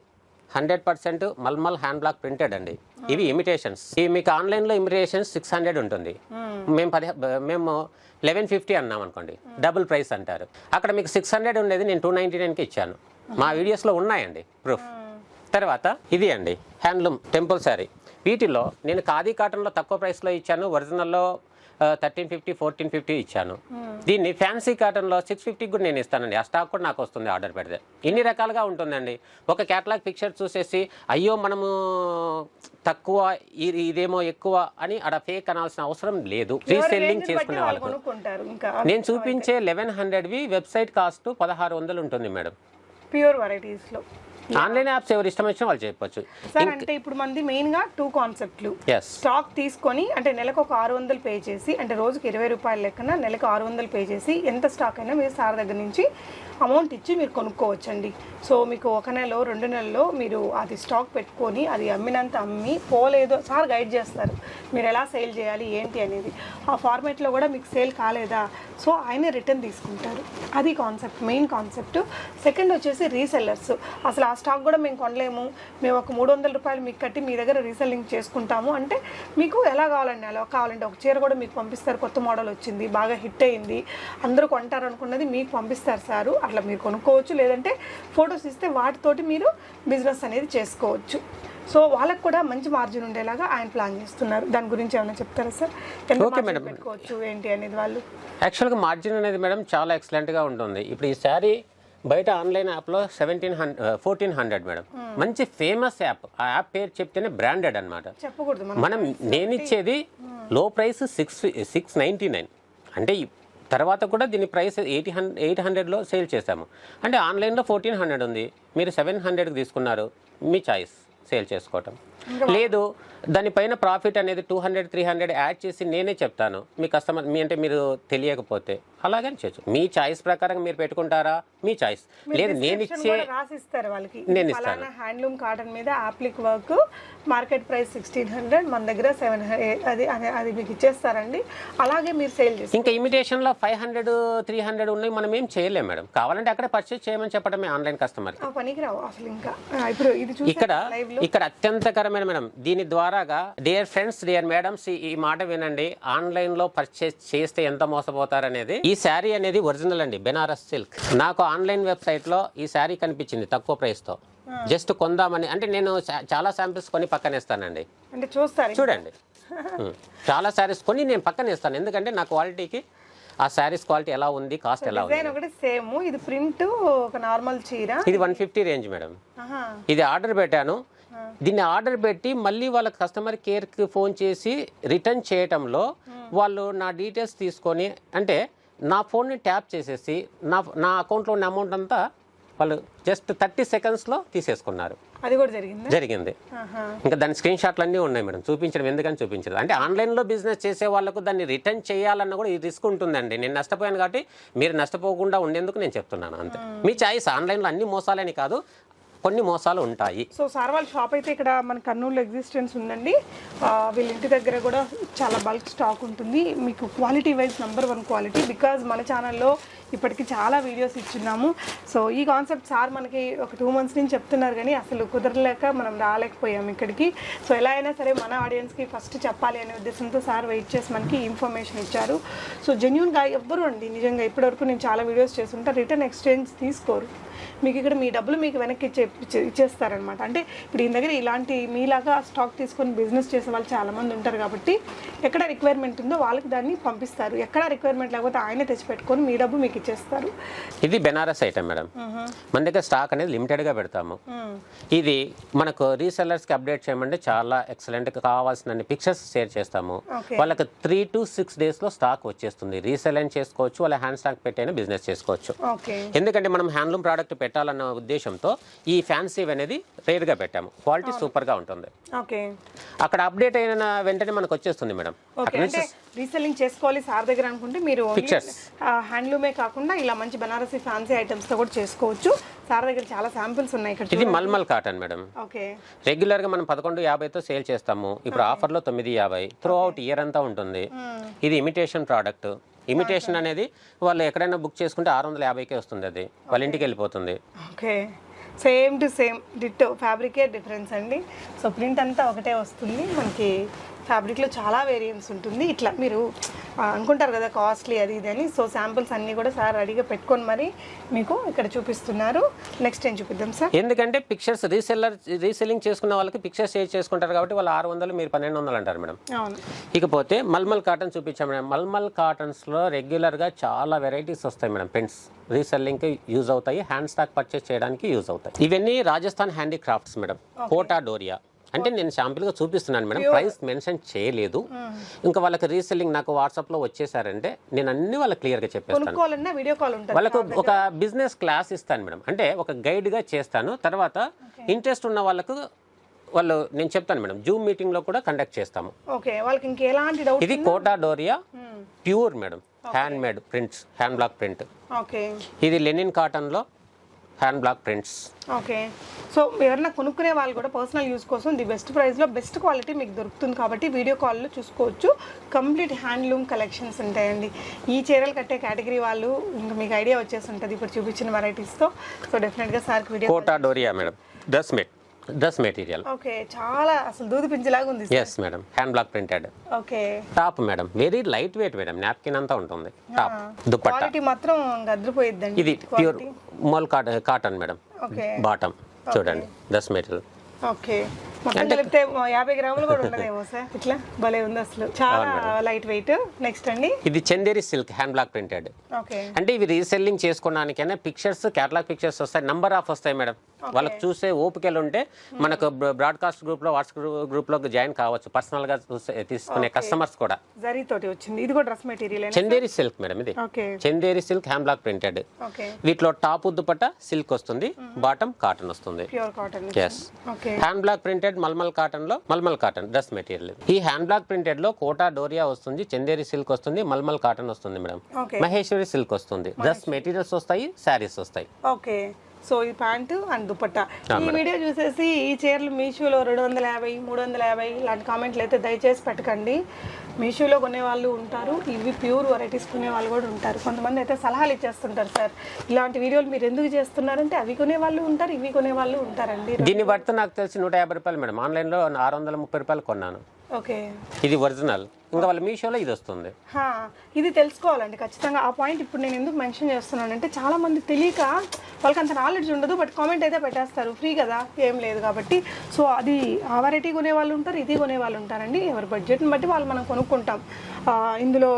100% మల్మల్ హ్యాండ్ బ్లాక్ ప్రింటెడ్ అండి. ఇవి ఇమిటేషన్స్. ఇవి మీకు ఆన్లైన్లో ఇమిటేషన్స్ 600 ఉంటుంది, మేము 1150 అన్నాం అనుకోండి, డబుల్ ప్రైస్ అంటారు. అక్కడ మీకు 600 ఉండేది నేను 299కి ఇచ్చాను. మా వీడియోస్లో ఉన్నాయండి ప్రూఫ్. తర్వాత ఇది అండి హ్యాండ్లూమ్ టెంపుల్ శారీ. వీటిలో నేను ఖాదీ కాటన్లో తక్కువ ప్రైస్లో ఇచ్చాను, ఒరిజినల్లో 1350 1450 ఇచ్చాను. దీన్ని ఫ్యాన్సీ కాటన్లో 650 కూడా నేను ఇస్తానండి. ఆ స్టాక్ కూడా నాకు వస్తుంది ఆర్డర్ పెడితే. ఇన్ని రకాలుగా ఉంటుందండి. ఒక క్యాటలాగ్ పిక్చర్ చూసేసి అయ్యో మనము తక్కువ ఇదేమో ఎక్కువ అని అక్కడ ఫేక్ అనాల్సిన అవసరం లేదు. రీసెల్లింగ్ చేసుకునే వాళ్ళకు నేను చూపించే 1100వి వెబ్సైట్ కాస్ట్ 1600 ఉంటుంది మేడం. ప్యూర్ వెరైటీస్లో ఆన్లైన్ యాప్స్ ఎవరు ఇష్టం వచ్చినా వాళ్ళు చేయొచ్చు సార్. అంటే ఇప్పుడు మనది మెయిన్ గా 2 కాన్సెప్ట్లు. స్టాక్ తీసుకొని అంటే నెలకు ఒక 600 పే చేసి, అంటే రోజుకి 20 రూపాయల లెక్కన నెలకు 600 పే చేసి ఎంత స్టాక్ అయినా మీరు సార్ దగ్గర నుంచి అమౌంట్ ఇచ్చి మీరు కొనుక్కోవచ్చండి. సో మీకు 1 నెలలో 2 నెలల్లో మీరు అది స్టాక్ పెట్టుకొని అది అమ్మినంత అమ్మి పోలేదో సార్ గైడ్ చేస్తారు, మీరు ఎలా సేల్ చేయాలి ఏంటి అనేది. ఆ ఫార్మేట్లో కూడా మీకు సేల్ కాలేదా సో ఆయనే రిటర్న్ తీసుకుంటారు. అది కాన్సెప్ట్, మెయిన్ కాన్సెప్ట్. సెకండ్ వచ్చేసి రీసెల్లర్స్. అసలు ఆ స్టాక్ కూడా మేము కొనలేము, మేము ఒక 300 రూపాయలు మీకు కట్టి మీ దగ్గర రీసెల్లింగ్ చేసుకుంటాము అంటే మీకు ఎలా కావాలండి అలా కావాలంటే ఒక చీర కూడా మీకు పంపిస్తారు, కొత్త మోడల్ వచ్చింది బాగా హిట్ అయింది అందరూ కొంటారు అనుకున్నది మీకు పంపిస్తారు సారు. అట్లా మీరు కొనుక్కోవచ్చు, లేదంటే ఫొటోస్ ఇస్తే వాటితోటి మీరు బిజినెస్ అనేది చేసుకోవచ్చు. సో వాళ్ళకు కూడా మంచి మార్జిన్ ఉండేలాగా ఆయన ప్లాన్ చేస్తున్నారు. దాని గురించి ఏమైనా చెప్తారా సార్? ఓకే మేడం, పెట్టుకోవచ్చు ఏంటి అనేది వాళ్ళు. యాక్చువల్గా మార్జిన్ అనేది మేడం చాలా ఎక్సలెంట్గా ఉంటుంది. ఇప్పుడు ఈ శారీ బయట ఆన్లైన్ యాప్లో 1400 మేడం, మంచి ఫేమస్ యాప్. ఆ యాప్ పేరు చెప్తేనే బ్రాండెడ్ అనమాట. చెప్పకూడదు మనం నేను ఇచ్చేది లో ప్రైస్ 699, అంటే తర్వాత కూడా దీని ప్రైస్ 800లో సేల్ చేస్తాము. అంటే ఆన్లైన్లో 1400 ఉంది, మీరు 700కి తీసుకున్నారు, మీ చాయిస్ సేల్ చేసుకోవటం. లేదు దానిపైన ప్రాఫిట్ అనేది 200-300 యాడ్ చేసి నేనే చెప్తాను మీ కస్టమర్, మీ అంటే మీరు తెలియకపోతే అలాగని చేయొచ్చు. మీ చాయిస్ ప్రకారం మీరు పెట్టుకుంటారా, మీ చాయిస్. లేదు నేను ఇచ్చే రాసిస్తారు వాళ్ళకి, నేను ఇస్తాను. హ్యాండ్లూమ్ కాటన్ మీద యాప్లిక్ వర్క్, మార్కెట్ ప్రైస్ 1600, మన దగ్గర 700, అది మీకు ఇచ్చేస్తారండి. అలాగే మీరు సేల్ చేస్తారు. ఇంకా ఇమిటేషన్లో 500-300 ఉన్నాయి, మనం ఏం చేయలేము మేడం. కావాలంటే అక్కడే పర్చేస్ చేయమని చెప్పడమే ఆన్లైన్ కస్టమర్కి. పనికిరావు అసలు. ఇంకా ఇప్పుడు ఇది ఇక్కడ అత్యంతకరమైన మేడం, దీని ద్వారాగా డియర్ ఫ్రెండ్స్, డియర్ మేడమ్స్, ఈ మాట వినండి. ఆన్లైన్ లో పర్చేస్ చేస్తే ఎంత మోసపోతారనేది. ఈ శారీ అనేది ఒరిజినల్ అండి, బెనారస్ సిల్క్. నాకు ఆన్లైన్ వెబ్సైట్ లో ఈ శారీ కనిపించింది తక్కువ ప్రైస్ తో, జస్ట్ కొందామని. అంటే నేను చాలా శాంపిల్స్ కొని పక్కనేస్తానండి, అంటే చూస్తారు చూడండి. చాలా శారీస్ కొని నేను పక్కనేస్తాను, ఎందుకంటే నా క్వాలిటీకి ఆ శారీస్ క్వాలిటీ ఎలా ఉంది, కాస్ట్ ఎలా ఉంది. ఒకటి సేమ్. ఇది ప్రింట్ ఒక నార్మల్ చీర, ఇది 150 రేంజ్ మేడం. ఇది ఆర్డర్ పెట్టాను. దీన్ని ఆర్డర్ పెట్టి మళ్ళీ వాళ్ళ కస్టమర్ కేర్కి ఫోన్ చేసి రిటర్న్ చేయటంలో వాళ్ళు నా డీటెయిల్స్ తీసుకొని, అంటే నా ఫోన్ని ట్యాప్ చేసేసి నా అకౌంట్లో ఉన్న అమౌంట్ అంతా వాళ్ళు జస్ట్ 30 సెకండ్స్లో తీసేసుకున్నారు. అది కూడా జరిగింది. ఇంకా దాని స్క్రీన్ షాట్లు అన్నీ ఉన్నాయి మేడం, చూపించడం ఎందుకని చూపించదు. అంటే ఆన్లైన్లో బిజినెస్ చేసే వాళ్ళకు దాన్ని రిటర్న్ చేయాలన్న కూడా ఈ రిస్క్ ఉంటుందండి. నేను నష్టపోయాను కాబట్టి మీరు నష్టపోకుండా ఉండేందుకు నేను చెప్తున్నాను అంతే. మీ చాయిస్. ఆన్లైన్లో అన్ని మోసాలని కాదు, కొన్ని మోసాలు ఉంటాయి. సో సార్ వాళ్ళ షాప్ అయితే ఇక్కడ మన కర్నూలు ఎగ్జిస్టెన్స్ ఉందండి. వీళ్ళ ఇంటి దగ్గర కూడా చాలా బల్క్ స్టాక్ ఉంటుంది. మీకు క్వాలిటీ వైజ్ #1 క్వాలిటీ. బికాజ్ మన ఛానల్లో ఇప్పటికి చాలా వీడియోస్ ఇచ్చున్నాము. సో ఈ కాన్సెప్ట్ సార్ మనకి ఒక 2 మంత్స్ నుంచి చెప్తున్నారు, కానీ అసలు కుదరలేక మనం రాలేకపోయాము ఇక్కడికి. సో ఎలా అయినా సరే మన ఆడియన్స్కి ఫస్ట్ చెప్పాలి అనే ఉద్దేశంతో సార్ వెయిట్ చేసి మనకి ఇన్ఫర్మేషన్ ఇచ్చారు. సో జెన్యూన్గా ఎవ్వరు అండి, నిజంగా ఇప్పటివరకు నేను చాలా వీడియోస్ చేస్తుంటా, రిటర్న్ ఎక్స్చేంజ్ తీసుకోరు. మీకు ఇక్కడ మీ డబ్బులు మీకు వెనక్కి ఇచ్చేస్తారనమాట. అంటే ఇప్పుడు ఈయన దగ్గర ఇలాంటి మీలాగా స్టాక్ తీసుకొని బిజినెస్ చేసే వాళ్ళు చాలామంది ఉంటారు కాబట్టి ఎక్కడ రిక్వైర్మెంట్ ఉందో వాళ్ళకి దాన్ని పంపిస్తారు. ఎక్కడ రిక్వైర్మెంట్ లేకపోతే ఆయనే తెచ్చిపెట్టుకొని మీ డబ్బు మీకు ఇచ్చేస్తారు. ఇది బెనారస్ ఐటమ్ మేడం. మన దగ్గర స్టాక్ అనేది లిమిటెడ్గా పెడతాము. ఇది మనకు రీసెల్లర్స్కి అప్డేట్ చేయమంటే చాలా ఎక్సలెంట్గా కావాల్సిన పిక్చర్స్ షేర్ చేస్తాము. వాళ్ళకి 3 to 6 డేస్లో స్టాక్ వచ్చేస్తుంది. రీసెల్ చేసుకోవచ్చు, వాళ్ళ హ్యాండ్ స్టాక్ పెట్టైనా బిజినెస్ చేసుకోవచ్చు. ఎందుకంటే మనం హ్యాండ్లూమ్ ప్రోడక్ట్ పెట్టాలన్న ఉద్దేశంతో ఈ ఫ్యాన్సీ అనేది రేర్గా పెట్టాము. క్వాలిటీ సూపర్గా ఉంటుంది. అక్కడ అప్డేట్ అయిన వెంటనే మనకు వచ్చేస్తుంది మేడం. రీసెల్లింగ్ చేసుకోవాలి సార్ దగ్గర అనుకుంటే మీరు హ్యాండ్లూమే కాకుండా ఇలా మంచి బనారసి ఫ్యాన్సీ ఐటమ్స్ తో కూడా చేసుకోవచ్చు. సార్ దగ్గర చాలా శాంపిల్స్ ఉన్నాయి. ఇక్కడ ఇది మల్మల్ కాటన్ మేడం. రెగ్యులర్ గా మనం 1150తో సేల్ చేస్తాము. ఇప్పుడు ఆఫర్ లో 950 త్రూ అవుట్ ఇయర్ అంతా ఉంటుంది. ఇది ఇమిటేషన్ ప్రోడక్ట్. ఇమిటేషన్ అనేది వాళ్ళు ఎక్కడైనా బుక్ చేసుకుంటే 650కే వస్తుంది, అది వాళ్ళ ఇంటికి వెళ్ళిపోతుంది. సేమ్ టు సేమ్ డిట్టో, ఫ్యాబ్రికే డిఫరెన్స్ అండి. సో ప్రింట్ అంతా ఒకటే వస్తుంది మనకి. ఫ్యాబ్రిక్లో చాలా వేరియంట్స్ ఉంటుంది. ఇట్లా మీరు అనుకుంటారు కదా కాస్ట్లీ అది ఇది అని. సో శాంపుల్స్ అన్నీ కూడా సార్ రెడీగా పెట్టుకొని మరి మీకు ఇక్కడ చూపిస్తున్నారు. నెక్స్ట్ ఏం చూపిద్దాం సార్? ఎందుకంటే పిక్చర్స్ రీసెల్లింగ్ చేసుకున్న వాళ్ళకి పిక్చర్స్ షేర్ చేసుకుంటారు కాబట్టి వాళ్ళు 600 మీరు 1200 అంటారు మేడం. అవును. ఇకపోతే మల్మల్ కాటన్ చూపించాం మేడం. మల్మల్ కాటన్స్లో రెగ్యులర్గా చాలా వెరైటీస్ వస్తాయి మేడం. ప్రింట్స్ రీసెల్లింగ్కి యూజ్ అవుతాయి, హ్యాండ్ స్టాక్ పర్చేస్ చేయడానికి యూజ్ అవుతాయి. ఇవన్నీ రాజస్థాన్ హ్యాండీక్రాఫ్ట్స్ మేడం. కోటా డోరియా అంటే నేను శాంపిల్గా చూపిస్తున్నాను మేడం, ప్రైస్ మెన్షన్ చేయలేదు. ఇంకా వాళ్ళకి రీసెల్లింగ్ నాకు వాట్సాప్లో వచ్చేసారంటే నేను అన్ని వాళ్ళకి క్లియర్గా చెప్పేస్తాను. వాళ్ళకు ఒక బిజినెస్ క్లాస్ ఇస్తాను మేడం, అంటే ఒక గైడ్గా చేస్తాను. తర్వాత ఇంట్రెస్ట్ ఉన్న వాళ్ళకు నేను చెప్తాను మేడం, జూమ్ మీటింగ్ లో కూడా కండక్ట్ చేస్తాము. ఇది Kota Doria pure madam, hand made prints, hand block print. ఇది లెనిన్ కాటన్ లో hand block prints. Okay, so ఎవరైనా కొనుక్కునే వాళ్ళు కూడా పర్సనల్ యూస్ కోసం ది బెస్ట్ ప్రైస్లో బెస్ట్ క్వాలిటీ మీకు దొరుకుతుంది కాబట్టి వీడియో కాల్లో చూసుకోవచ్చు. కంప్లీట్ హ్యాండ్లూమ్ కలెక్షన్స్ ఉంటాయండి. ఈ చీరలు కట్టే కేటగిరీ వాళ్ళు ఇంకా మీకు ఐడియా వచ్చేసి ఉంటుంది ఇప్పుడు చూపించిన వెరైటీస్తో. సో డెఫినెట్గా సార్కి video. Kota Doria madam, dress material. Okay, చాలా అసలు దూది పింజలాగా ఉంది. Yes madam, hand block printed. Okay, top madam very light weight madam, napkin అంతా ఉంటుంది. టాప్ దుపట్టా క్వాలిటీ మాత్రం గద్రిపోయిద్దండి. ఇది pure mul cotton madam. Bottom చూడండి, డ్రెస్ మెటీరియల్. ఓకే, మొత్తం కలిపితే 50 గ్రాములు కూడా ఉండదేమో సార్. ఇట్లా భలే ఉంది అసలు, చాలా లైట్ వెయిట్. నెక్స్ట్ అండి, ఇది Chanderi silk hand block printed. Okay, అంటే ఇవి రీసెల్లింగ్ చేసుకోవడానికైనా పిక్చర్స్, కేటలాగ్ పిక్చర్స్ వస్తాయి, నంబర్ ఆఫ్ వస్తాయి మేడం. వాళ్ళకి చూసే ఓపికలు ఉంటే మనకు బ్రాడ్కాస్ట్ గ్రూప్ లో, వాట్సాప్ గ్రూప్ లో జాయిన్ కావచ్చు, పర్సనల్ గా తీసుకునే కస్టమర్స్ కూడా. జరీతోటి వచ్చింది, ఇది కూడా dress material. Chanderi silk madam, ఇది Chanderi silk hand block printed. వీటిలో టాప్ దుపట్టా సిల్క్ వస్తుంది, బాటమ్ కాటన్ వస్తుంది. Pure cotton. Yes, hand block printed mulmul cotton లో, మల్మల్ కాటన్ డ్రెస్ మెటీరియల్. ఈ హ్యాండ్ బ్లాక్ ప్రింటెడ్ లో కోటా డోరియా వస్తుంది, చందేరి సిల్క్ వస్తుంది, మల్మల్ కాటన్ వస్తుంది మేడం, మహేశ్వరి సిల్క్ వస్తుంది. డ్రెస్ మెటీరియల్స్ వస్తాయి, శారీస్ వస్తాయి. ఓకే, సో ఈ ప్యాంటు అండ్ దుపట్టా. ఈ వీడియో చూసేసి ఈ చీరలు మీషోలో 250, 350 ఇలాంటి కామెంట్లు అయితే దయచేసి పెట్టకండి. మీషోలో కొనే వాళ్ళు ఉంటారు, ఇవి ప్యూర్ వెరైటీస్ కొనే వాళ్ళు కూడా ఉంటారు. కొంతమంది అయితే సలహాలు ఇచ్చేస్తుంటారు, సార్ ఇలాంటి వీడియోలు మీరు ఎందుకు చేస్తున్నారంటే అవి కొనే వాళ్ళు ఉంటారు, ఇవి కొనే వాళ్ళు ఉంటారండి. దీన్ని బట్టి నాకు తెలిసి 150 రూపాయలు మేడం, ఆన్లైన్లో 630 రూపాయలు కొన్నాను. ఓకే, ఇది ఒరిజినల్. ఇంకా వాళ్ళ మీషోలో ఇది వస్తుంది. ఇది తెలుసుకోవాలండి ఖచ్చితంగా. ఆ పాయింట్ ఇప్పుడు నేను ఎందుకు మెన్షన్ చేస్తున్నానంటే చాలా మంది తెలియక వాళ్ళకి అంత నాలెడ్జ్ ఉండదు, బట్ కామెంట్ అయితే పెట్టేస్తారు, ఫ్రీ కదా ఏం లేదు కాబట్టి. సో అది ఆ వెరైటీ కొనే వాళ్ళు ఉంటారు, ఇది కొనే వాళ్ళు ఉంటారండి. ఎవరి బడ్జెట్ని బట్టి వాళ్ళు మనం కొనుక్కుంటాం. ఇందులో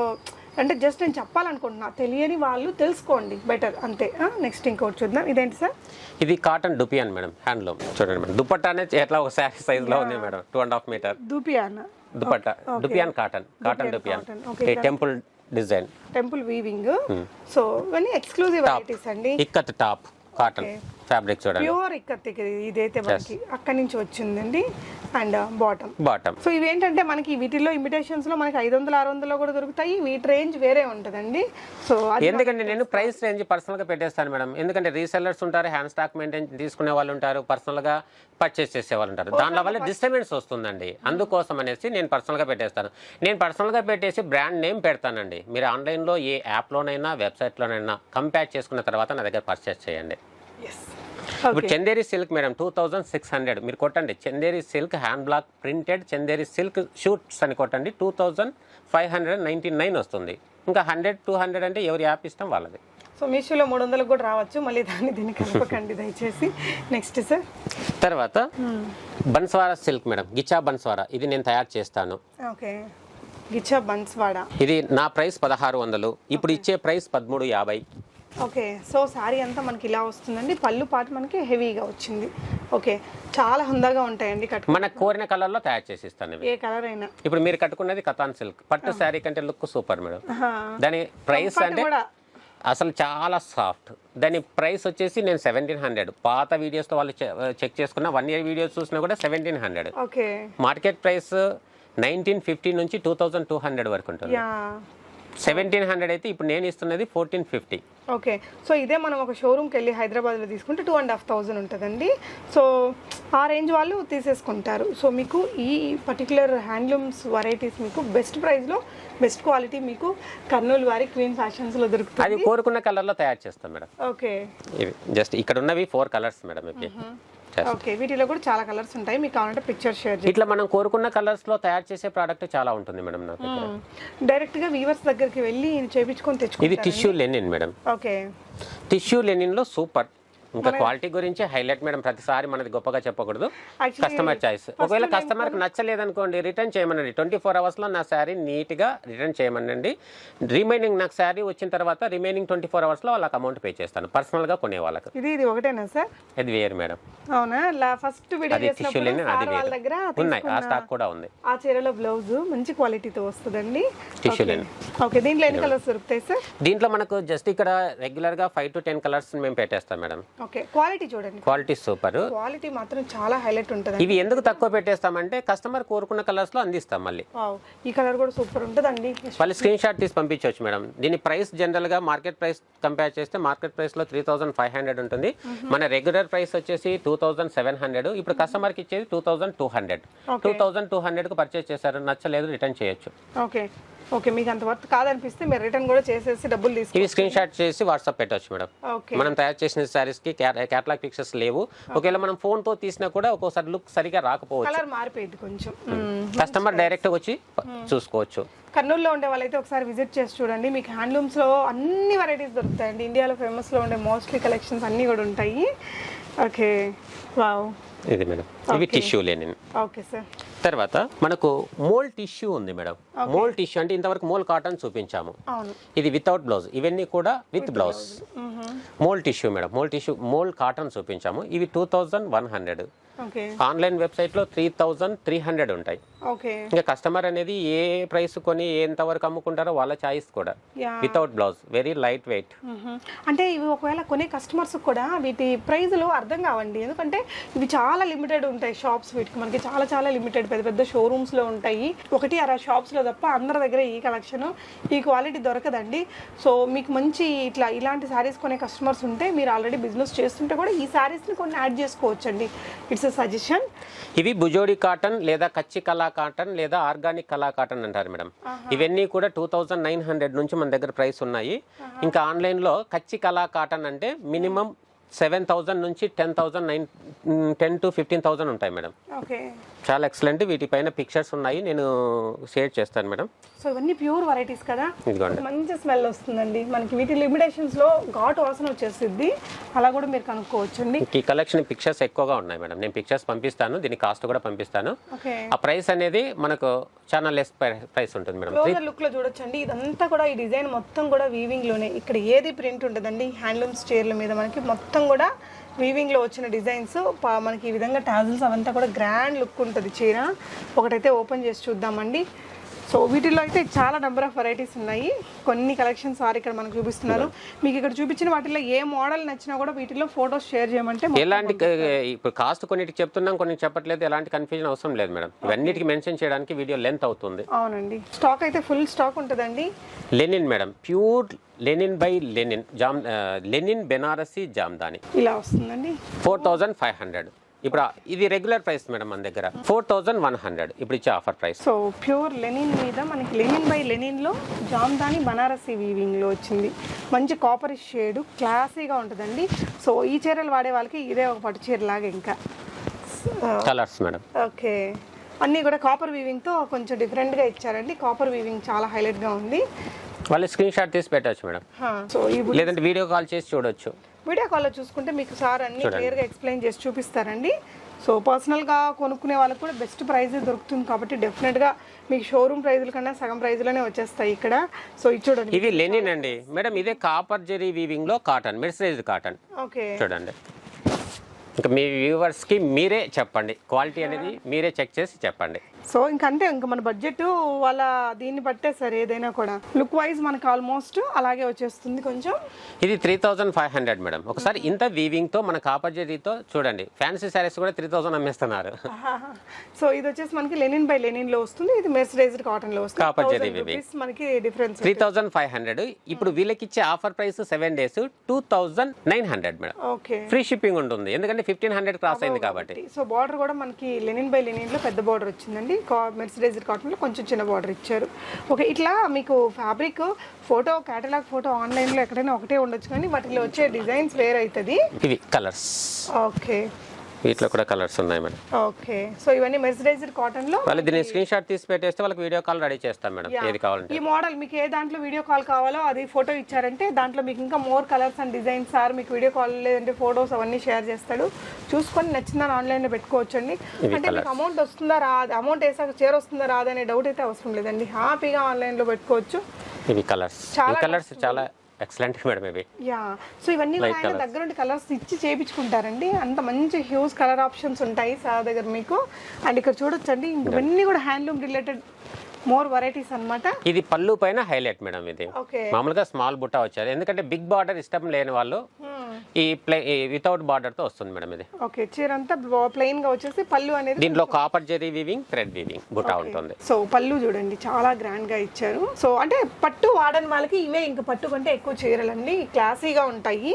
అంటే జస్ట్ నేను చెప్పాలనుకుంటున్నా, తెలియని వాళ్ళు తెలుసుకోండి బెటర్, అంతే. నెక్స్ట్ ఇంకోటి చూద్దాం. ఇదేంటి సార్? ఇది కాటన్ డుపియాన్ మేడం, హ్యాండ్లూమ్. చూడండి మేడం, దుపట్టానే ఎట్లా ఒక శారీ సైజ్ లో ఉంది madam, 2.5 metre dupion dupatta. Dupion cotton dupion, temple design, temple weaving. So ఇవన్నీ ఎక్స్క్లూజివ్ వెరైటీస్ అండి. ఇక్కత్ టాప్ కాటన్ ఫ్యాబ్రిక్ చూడండి, ప్యూర్ ఇక్కత్. ఇదైతే మనకి అక్కడి నుంచి వచ్చిందండి. And bottom. సో ఇవేంటంటే మనకి వీటిలో ఇమిటేషన్స్ లో మనకి 500, 600 కూడా దొరుకుతాయి. వీటి రేంజ్ వేరే ఉంటుందండి. సో ఎందుకంటే నేను ప్రైస్ రేంజ్ పర్సనల్ గా పెట్టేస్తాను మేడం, ఎందుకంటే రీసెల్లర్స్ ఉంటారు, హ్యాండ్ స్టాక్ మెయింటైన్ తీసుకునే వాళ్ళు ఉంటారు, పర్సనల్ గా పర్చేస్ చేసే వాళ్ళు ఉంటారు. దానిలో వల్ల డిస్టర్బెన్స్ వస్తుందండి. అందుకోసం అనేసి నేను పర్సనల్ గా పెట్టేస్తాను. నేను పర్సనల్ గా పెట్టేసి బ్రాండ్ నేమ్ పెడతానండి. మీరు ఆన్లైన్ లో ఏ యాప్ లోనైనా, వెబ్సైట్ లోనైనా కంపేర్ చేసుకున్న తర్వాత నా దగ్గర పర్చేస్ చేయండి. ఇప్పుడు చందేరి సిల్క్ మేడం 2600, మీరు కొట్టండి Chanderi silk hand block printed Chanderi silk shoots అని కొట్టండి, 2599 వస్తుంది. ఇంకా 100, 200 అంటే ఎవరి యాప్ ఇష్టం వాళ్ళది. సో మీషోలో 300 కూడా రావచ్చు, మళ్ళీ దీన్ని కలపకండి దయచేసి. నెక్స్ట్ సార్, తర్వాత బన్స్వారా సిల్క్ మేడం, గిచ్చా బన్స్వారా. ఇది నేను తయారు చేస్తాను. ఓకే, గిచ్చా బన్స్వాడా. ఇది నా ప్రైస్ 1600, ఇప్పుడు ఇచ్చే ప్రైస్ 1350. ఓకే, సో శారీ అంతా మనకి ఇలా వస్తుందండి. పళ్ళు పాటు మనకి హెవీగా వచ్చింది. ఓకే, చాలా హుందాగా ఉంటాయండి. మన కోరిన కలర్ లో తయారు చేసి ఇస్తాను, ఏ కలర్ అయినా. ఇప్పుడు మీరు కట్టుకున్నది కతాన్ సిల్క్, పట్టు శారీ కంటే లుక్ సూపర్ మేడం. దాని ప్రైస్ అంటే అసలు చాలా సాఫ్ట్. దాని ప్రైస్ వచ్చేసి నేను 1700. పాత వీడియోస్తో వాళ్ళు చెక్ చేసుకున్న 1 year వీడియోస్ చూసినా కూడా 1700. ఓకే, మార్కెట్ ప్రైస్ 1950 నుంచి 2200 వరకు ఉంటుంది. 1700 అయితే ఇప్పుడు నేను ఇస్తున్నది 1450. ఓకే, సో ఇదే మనం ఒక షోరూమ్కి వెళ్ళి హైదరాబాద్లో తీసుకుంటే 2500 ఉంటుందండి. సో ఆ రేంజ్ వాళ్ళు తీసేసుకుంటారు. సో మీకు ఈ పర్టికులర్ హ్యాండ్లూమ్స్ వెరైటీస్ మీకు బెస్ట్ ప్రైస్లో బెస్ట్ క్వాలిటీ మీకు కర్నూలు వారి క్వీన్ ఫ్యాషన్స్లో దొరుకుతుంది. అది కోరుకున్న కలర్లో తయారు చేస్తాం మేడం. ఓకే, ఇవి జస్ట్ ఇక్కడ ఉన్నవి 4 కలర్స్ మేడం. ఇవి ఓకే, వీటిలో కూడా చాలా కలర్స్ ఉంటాయి, మీకు కావాలంటే పిక్చర్ షేర్ చేయండి. ఇట్లా మనం కోరుకున్న కలర్స్ లో తయారు చేసే ప్రోడక్ట్ చాలా ఉంటుంది మేడం. నాకు డైరెక్ట్ గా వీవర్స్ దగ్గరికి వెళ్ళి చేయించుకొని తెచ్చుకుంటారు. ఇది tissue linen madam. Okay, tissue linen లో సూపర్ ఇంకా క్వాలిటీ గురించి హైలైట్ మేడం, ప్రతిసారి మనది గొప్పగా చెప్పకూడదు, Actually, కస్టమర్ చాయిస్. ఒకవేళ కస్టమర్కి నచ్చలేదనుకోండి రిటర్న్ చేయమనండి. 24 hours లో నా శారీ నీట్గా రిటర్న్ చేయమనండి. రిమైనింగ్ నాకు శారీ వచ్చిన తర్వాత రిమైనింగ్ 24 hours లో వాళ్ళకి అమౌంట్ పే చేస్తాను, పర్సనల్గా కొనే వాళ్ళకి. ఇది ఒకటేనా సార్? ఇది వేరు మేడం. అవునా? ఫస్ట్ వీడియో చేసినప్పుడు సార్ వాళ్ళ దగ్గర ఉన్నాయి, ఆ స్టాక్ కూడా ఉంది. ఆ చీరలో బ్లౌజ్ మంచి క్వాలిటీతో వస్తుందండి. Tissue line. ఓకే, దీంట్లో ఎన్ని కలర్స్ దొరుకుతాయి సార్? దీంట్లో మనకు జస్ట్ ఇక్కడ రెగ్యులర్ గా 5 to 10 కలర్స్ మేము పెట్టేస్తాం మేడం. ఓకే, క్వాలిటీ చూడండి, క్వాలిటీ సూపర్. క్వాలిటీ మాత్రం చాలా హైలైట్ ఉంటుంది. ఇవి ఎందుకు తక్కువ పెట్టేస్తామంటే కస్టమర్ కోరుకున్న కలర్స్ లో అందిస్తాం. మళ్ళీ ఈ కలర్ కూడా సూపర్ ఉంటుందండి. మళ్ళీ స్క్రీన్ షాట్ తీసి పంపించవచ్చు మేడం. దీని ప్రైస్ జనరల్ గా మార్కెట్ ప్రైస్ కంపేర్ చేస్తే మార్కెట్ ప్రైస్ లో 3500 ఉంటుంది. మన రెగ్యులర్ ప్రైస్ వచ్చేసి 2700. ఇప్పుడు కస్టమర్ కి ఇచ్చేది 2200. 2200 కు పర్చేస్ చేశారు, నచ్చలేదు రిటర్న్ చేయొచ్చు. ఓకే ఓకే, మీకు అంత వర్త్ కాదనిపిస్తే మీరు రిటర్న్ కూడా చేసేసి డబ్బులు తీసుకుని ఇవి స్క్రీన్ షాట్ చేసి వాట్సాప్ పెట్టవచ్చు మేడం. మనం తయారు చేసిన సారీస్ కి క్యాటలాగ్ పిక్చర్స్ లేవు. ఒకవేళ మనం ఫోన్ తో తీసినా కూడా ఒక్కోసారి లుక్ సరిగా రాకపోవచ్చు, కలర్ మారిపోయింది కొంచెం. కస్టమర్ డైరెక్ట్ వచ్చి చూసుకోవచ్చు. కర్నూలులో ఉండే వాళ్ళైతే ఒకసారి విజిట్ చేసి చూడండి. మీకు హ్యాండ్లూమ్స్ లో అన్ని వెరైటీస్ దొరుకుతాయండి. ఇండియాలో ఫేమస్ లో ఉండే మోస్ట్లీ కలెక్షన్స్ అన్ని కూడా ఉంటాయి. Okay, wow. ఇది మేడం, ఇవి టిష్యూ లెనిన్. Okay sir. తర్వాత మనకు మోల్ టిష్యూ ఉంది మేడం. మోల్ టిష్యూ అంటే ఇంతవరకు మోల్ కాటన్ చూపించాము, ఇది వితౌట్ బ్లౌజ్. ఇవన్నీ కూడా with blouse. Mole tissue madam, mole tissue mole cotton చూపించాము. ఇవి 2100. ఆన్లైన్ వెబ్సైట్ లో 3300 ఉంటాయి. ఇంకా కస్టమర్ అనేది ఏ ప్రైస్ కొని ఎంత వరకు అమ్ముకుంటారో వాళ్ళ చాయిస్ కూడా. Without blouse, very light wait. అంటే ఇవి ఒకవేళ కొనే కస్టమర్స్ కూడా వీటి ప్రైజులు అర్థం కావండి, ఎందుకంటే ఇవి చాలా లిమిటెడ్ ఉంటాయి షాప్స్. వీటికి మనకి చాలా చాలా లిమిటెడ్, పెద్ద పెద్ద షోరూమ్స్ లో ఉంటాయి. 1-2 షాప్స్ లో తప్ప అందరి దగ్గర ఈ కలెక్షన్ ఈ క్వాలిటీ దొరకదండి. సో మీకు మంచి ఇలాంటి శారీస్ కొనే కస్టమర్స్ ఉంటే, మీరు ఆల్రెడీ బిజినెస్ చేస్తుంటే కూడా ఈ శారీస్ ని కొన్ని యాడ్ చేసుకోవచ్చండి. It's suggestion. ఇవి బుజోడి కాటన్ లేదా కచ్చి కలా కాటన్ లేదా ఆర్గానిక్ కలా కాటన్ అంటారు మేడం. ఇవన్నీ కూడా 2900 నుంచి మన దగ్గర ప్రైస్ ఉన్నాయి. ఇంకా ఆన్లైన్ లో కచ్చి కలా కాటన్ అంటే మినిమం 7000 నుంచి 10 to 15,000 ఉంటాయి మేడం. చాలా ఎక్సలెంట్. వీటిపైన పిక్చర్స్ ఉన్నాయి, నేను షేర్ చేస్తాను మేడం. సో ఇవన్నీ ప్యూర్ వెరైటీస్ కదా, మంచి స్మెల్ వస్తుందండి మనకి. వీటి లిమిటేషన్స్ లో ఘాటు వాసన వచ్చేస్తుంది, అలా కూడా మీరు కనుక్కోవచ్చండి. ఈ కలెక్షన్ పిక్చర్స్ ఎక్కువగా ఉన్నాయి మేడం, నేను పిక్చర్స్ పంపిస్తాను, దీని కాస్ట్ కూడా పంపిస్తాను. ఆ ప్రైస్ అనేది మనకు చాలా లెస్ ప్రైస్ ఉంటుంది మేడం. క్లోజర్ లుక్ లో చూడొచ్చండి, ఇదంతా కూడా ఈ డిజైన్ మొత్తం కూడా వీవింగ్ లోనే. ఇక్కడ ఏది ప్రింట్ ఉంటుందండి హ్యాండ్లూమ్స్ చీరల మీద మనకి మొత్తం కూడా వీవింగ్ లో వచ్చిన డిజైన్స్. మనకి ఈ విధంగా టాజిల్స్ అవంతా కూడా గ్రాండ్ లుక్ ఉంటుంది చీర. ఒకటైతే ఓపెన్ చేసి చూద్దామండి. సో వీటిల్లో అయితే చాలా నెంబర్ ఆఫ్ వెరైటీస్ ఉన్నాయి. కొన్ని కలెక్షన్స్ సార్ ఇక్కడ మనకు చూపిస్తున్నారు. మీకు ఇక్కడ చూపించిన వాటిలో ఏ మోడల్ నచ్చినా కూడా వీటిలో ఫోటోస్ షేర్ చేయమంటే ఎలాంటి ఇప్పుడు కాస్ట్ కొన్నిటికి చెప్తున్నాం, కొన్ని చెప్పట్లేదు, ఎలాంటి కన్ఫ్యూజన్ అవసరం లేదు మేడం. ఇవన్నిటికి మెన్షన్ చేయడానికి వీడియో లెంత్ అవుతుంది. అవునండి, స్టాక్ అయితే ఫుల్ స్టాక్ ఉంటుందండి. Linen madam, pure linen by linen, linen Banarasi Jamdani ఇలా వస్తుందండి. 4500. ఇప్పుడు ఇది రెగ్యులర్ ప్రైస్ మేడం మన దగ్గర 4100. ఇప్పుడు ఇచ్చే offer price. So pure linen మీద మనకి లెనిన్ బై లెనిన్ లో జామ్దాని బనారసి వీవింగ్ లో వచ్చింది. మంచి కాపర్ షేడ్, క్లాసీగా ఉంటుందండి. సో ఈ చీరలు వాడే వాళ్ళకి ఇదే ఒక పట్టు చీర లాగా. ఇంకా కలర్స్ మేడం. ఓకే, అన్నీ కూడా కాపర్ వీవింగ్ తో కొంచెం డిఫరెంట్ గా ఇచ్చారండి. కాపర్ వీవింగ్ చాలా హైలైట్ గా ఉంది. వాళ్ళు స్క్రీన్ షాట్ తీసి పెట్టవచ్చు మేడం, సో లేదంటే వీడియో కాల్ చేసి చూడొచ్చు. వీడియో కాల్లో చూసుకుంటే మీకు సార్ అన్ని క్లియర్గా ఎక్స్ప్లెయిన్ చేసి చూపిస్తారండి. సో పర్సనల్గా కొనుక్కునే వాళ్ళకి కూడా బెస్ట్ ప్రైస్ దొరుకుతుంది కాబట్టి డెఫినెట్గా మీకు షోరూమ్ ప్రైజుల కన్నా సగం ప్రైజ్లోనే వచ్చేస్తాయి ఇక్కడ. సో ఇది చూడండి, ఇది లెనిన్ అండి మేడం. ఇదే కాపర్ జెరీ వీవింగ్ లో కాటన్, మెర్సరైజ్డ్ కాటన్. ఓకే, చూడండి. ఇంకా మీ వ్యూవర్స్కి మీరే చెప్పండి, క్వాలిటీ అనేది మీరే చెక్ చేసి చెప్పండి. సో ఇంకంతే, ఇంకా మన బడ్జెట్ వాళ్ళ దీన్ని బట్టే సార్ ఏదైనా కూడా. లుక్ వైజ్ మనకు ఆల్మోస్ట్ అలాగే వచ్చేస్తుంది కొంచెం. ఇది 3500 మేడం. ఒకసారి ఇంత వీవింగ్ తో మన కాపర్ జెరీతో చూడండి, ఫ్యాన్సీ సారీస్ కూడా 3000 అమ్మేస్తున్నారు. సో ఇది వచ్చేసి మనకి లెనిన్ బై లెనిన్ లో వస్తుంది, ఇది మెర్సరైజ్డ్ కాటన్ లో వస్తుంది. కాపర్ జెరీ వీవింగ్ మనకి డిఫరెన్స్ 3500. ఇప్పుడు వీళ్ళకి ఇచ్చే offer price 7 days 2900 madam. Okay, free shipping ఉంటుంది, ఎందుకంటే 1500 క్రాస్ అయింది కాబట్టి. సో బార్డర్ కూడా మనకి లెనిన్ బై లెనిన్ లో పెద్ద బార్డర్ వచ్చిందండి. మెర్సరైజ్డ్ కాటన్ లో కొంచెం చిన్న బార్డర్ ఇచ్చారు. ఓకే, ఇట్లా మీకు fabric photo, catalogue photo online లో ఎక్కడైనా ఒకటే ఉండొచ్చు, కానీ వాటిలో వచ్చే డిజైన్స్ వేరే అవుతుంది. ఇవి కలర్స్. ఓకే, వీటిలో కూడా కలర్స్ ఉన్నాయి మేడం. ఓకే, సో ఇవన్నీ మెర్సరైజ్డ్ కాటన్ లో వాళ్ళు దీన్ని స్క్రీన్ షాట్ తీసి పెట్టేస్తే వాళ్ళకి వీడియో కాల్ రెడీ చేస్తాం మేడం, ఏది కావాలంటే. ఈ మోడల్ మీకు ఏ దాంట్లో వీడియో కాల్ కావాలో అది ఫోటో ఇచ్చారంటే దాంట్లో మీకు ఇంకా more colours and designs sir మీకు వీడియో కాల్ లేదంటే ఫోటోస్ అవన్నీ షేర్ చేస్తాడు. చూసుకొని నచ్చిందని ఆన్లైన్లో పెట్టుకోవచ్చండి. అంటే మీకు అమౌంట్ వస్తుందా రాదు, అమౌంట్ వేసాక చీర వస్తుందా రాదనే డౌట్ అయితే అవసరం లేదండి, హ్యాపీగా ఆన్లైన్లో పెట్టుకోవచ్చు. ఇవి కలర్స్ చాలా ఎక్సలెంట్ మేడం ఇవి. యా, సో ఇవన్నీ ఆయన దగ్గర ఉండి కలర్స్ ఇచ్చి చేయించుకుంటారండి. అంత మంచి హ్యూజ్ కలర్ ఆప్షన్స్ ఉంటాయి సార్ దగ్గర మీకు. అండ్ ఇక్కడ చూడొచ్చండి, ఇవన్నీ కూడా హ్యాండ్లూమ్ రిలేటెడ్ మోర్ వెరైటీస్ అన్నమాట. ఇది పళ్ళు పైన హైలైట్ మేడం. ఇది మామూలుగా స్మాల్ బుట్ట వచ్చారు, ఎందుకంటే బిగ్ బార్డర్ ఇష్టం లేని వాళ్ళు ఈ వితౌట్ బార్డర్ తో వస్తుంది మేడం ఇది. ఓకే, చీర అంతా ప్లెయిన్ గా వచ్చేసి పళ్ళు అనేది దీంట్లో copper zari weaving, thread weaving బుట్ట ఉంటుంది. సో పళ్ళు చూడండి చాలా గ్రాండ్ గా ఇచ్చారు. సో అంటే పట్టు వాడని వాళ్ళకి ఇవే ఇంకా పట్టు కంటే ఎక్కువ చీరలండి, క్లాసీగా ఉంటాయి.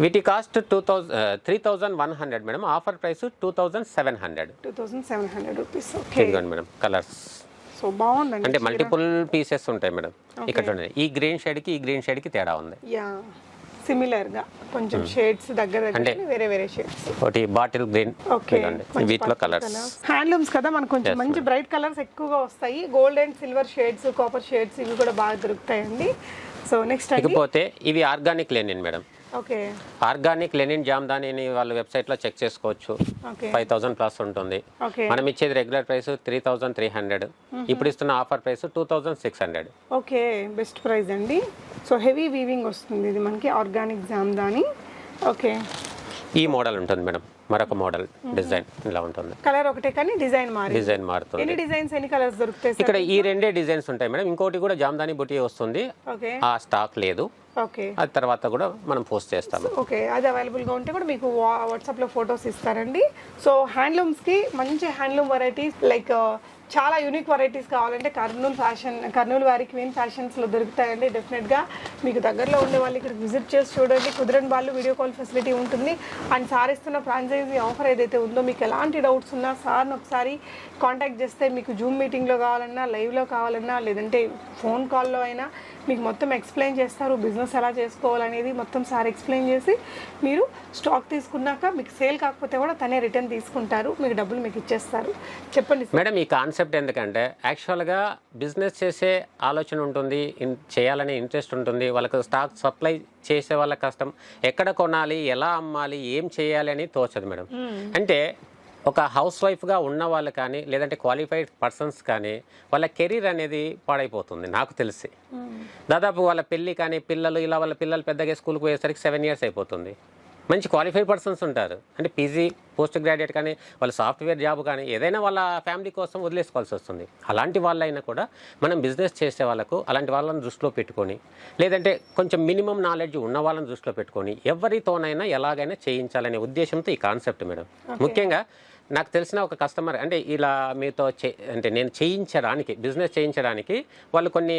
వీటి cost 3100 madam, offer price 2700 rupees. Okay madam colours. So బాగుందండి, అంటే మల్టిపుల్ పీసెస్ ఉంటాయి మేడం. ఇక్కడ చూడండి, ఈ గ్రీన్ షేడ్ కి తేడా ఉంది. యా, సిమిలర్ గా కొంచెం షేడ్స్ దగ్గర వేరే వేరే షేడ్స్. ఒకటి బాటిల్ గ్రీన్. ఓకే, వీటిలో కలర్స్ హ్యాండ్లూమ్స్ కదా మనకు కొంచెం మంచి బ్రైట్ కలర్స్ ఎక్కువగా వస్తాయి. Gold and silver shades, copper shades ఇవి కూడా బాగా దొరుకుతాయండి. సో నెక్స్ట్ ఇకపోతే ఇవి organic linen madam. Okay, organic linen Jamdani వాళ్ళు వెబ్సైట్ లో చెక్ చేసుకోవచ్చు. 5000 ప్లస్ ఉంటుంది. మనం ఇచ్చేది రెగ్యులర్ ప్రైస్ 3300, ఇప్పుడు ఇస్తున్న offer price 2600. Okay, best price అండి. సో హెవీ వీవింగ్ వస్తుంది ఇది మనకి ఆర్గానిక్ జామ్దాని. ఓకే, ఈ మోడల్ ఉంటుంది మేడం, మరొక మోడల్ డిజైన్ ఇలా ఉంటుంది. కలర్ ఒకటే కానీ డిజైన్ మారుతుంది. ఎన్ని డిజైన్స్ ఎన్ని కలర్స్ దొరుకుతాయి ఇక్కడ? ఈ రెండే డిజైన్స్ ఉంటాయి మేడం. ఇంకోటి కూడా జామ్దాని బుటీ వస్తుంది, ఆ స్టాక్ లేదు. ఓకే, అది తర్వాత కూడా మనం పోస్ట్ చేస్తాము. ఓకే, అది అవైలబుల్ గా ఉంటే కూడా మీకు వాట్సాప్ లో ఫొటోస్ ఇస్తారండి. సో హ్యాండ్లూమ్స్ కి మంచి హ్యాండ్లూమ్ వెరైటీస్ లైక్ చాలా యూనిక్ వెరైటీస్ కావాలంటే కర్నూలు వారి క్వీన్ ఫ్యాషన్స్లో దొరుకుతాయండి. డెఫినెట్గా మీకు దగ్గరలో ఉండే వాళ్ళు ఇక్కడ విజిట్ చేసి చూడండి. కుదరని వాళ్ళు వీడియో కాల్ ఫెసిలిటీ ఉంటుంది. అండ్ సార్ ఇస్తున్న ఫ్రాంచైజీ ఆఫర్ ఏదైతే ఉందో మీకు ఎలాంటి డౌట్స్ ఉన్నా సార్ని ఒకసారి కాంటాక్ట్ చేస్తే మీకు జూమ్ మీటింగ్లో కావాలన్నా, లైవ్లో కావాలన్నా, లేదంటే ఫోన్ కాల్లో అయినా మీకు మొత్తం ఎక్స్ప్లెయిన్ చేస్తారు. బిజినెస్ ఎలా చేసుకోవాలనేది మొత్తం సార్ ఎక్స్ప్లెయిన్ చేసి మీరు స్టాక్ తీసుకున్నాక మీకు సేల్ కాకపోతే కూడా తనే రిటర్న్ తీసుకుంటారు, మీకు డబ్బులు మీకు ఇచ్చేస్తారు. చెప్పండి మేడం, ఈ కాన్సెప్ట్ ఎందుకంటే యాక్చువల్గా బిజినెస్ చేసే ఆలోచన ఉంటుంది, చేయాలనే ఇంట్రెస్ట్ ఉంటుంది. వాళ్ళకి స్టాక్ సప్లై చేసే వాళ్ళ కష్టం, ఎక్కడ కొనాలి, ఎలా అమ్మాలి, ఏం చేయాలి అని తోచదు మేడం. అంటే ఒక హౌస్ వైఫ్గా ఉన్న వాళ్ళు కానీ, లేదంటే క్వాలిఫైడ్ పర్సన్స్ కానీ వాళ్ళ కెరీర్ అనేది పాడైపోతుంది నాకు తెలిసి. దాదాపు వాళ్ళ పెళ్ళి కానీ, వాళ్ళ పిల్లలు పెద్దగా స్కూల్కి పోయేసరికి 7 years అయిపోతుంది. మంచి క్వాలిఫైడ్ పర్సన్స్ ఉంటారు, అంటే పీజీ పోస్ట్ గ్రాడ్యుయేట్ కానీ, వాళ్ళ సాఫ్ట్వేర్ జాబ్ కానీ, ఏదైనా వాళ్ళ ఫ్యామిలీ కోసం వదిలేసుకోవాల్సి వస్తుంది. అలాంటి వాళ్ళైనా కూడా మనం బిజినెస్ చేసే వాళ్ళకు అలాంటి వాళ్ళని దృష్టిలో పెట్టుకొని, లేదంటే కొంచెం మినిమం నాలెడ్జ్ ఉన్న వాళ్ళని దృష్టిలో పెట్టుకొని ఎవరితోనైనా ఎలాగైనా చేయించాలనే ఉద్దేశంతో ఈ కాన్సెప్ట్ మేడం. ముఖ్యంగా నాకు తెలిసిన ఒక కస్టమర్, అంటే ఇలా మీతో అంటే నేను బిజినెస్ చేయించడానికి వాళ్ళు కొన్ని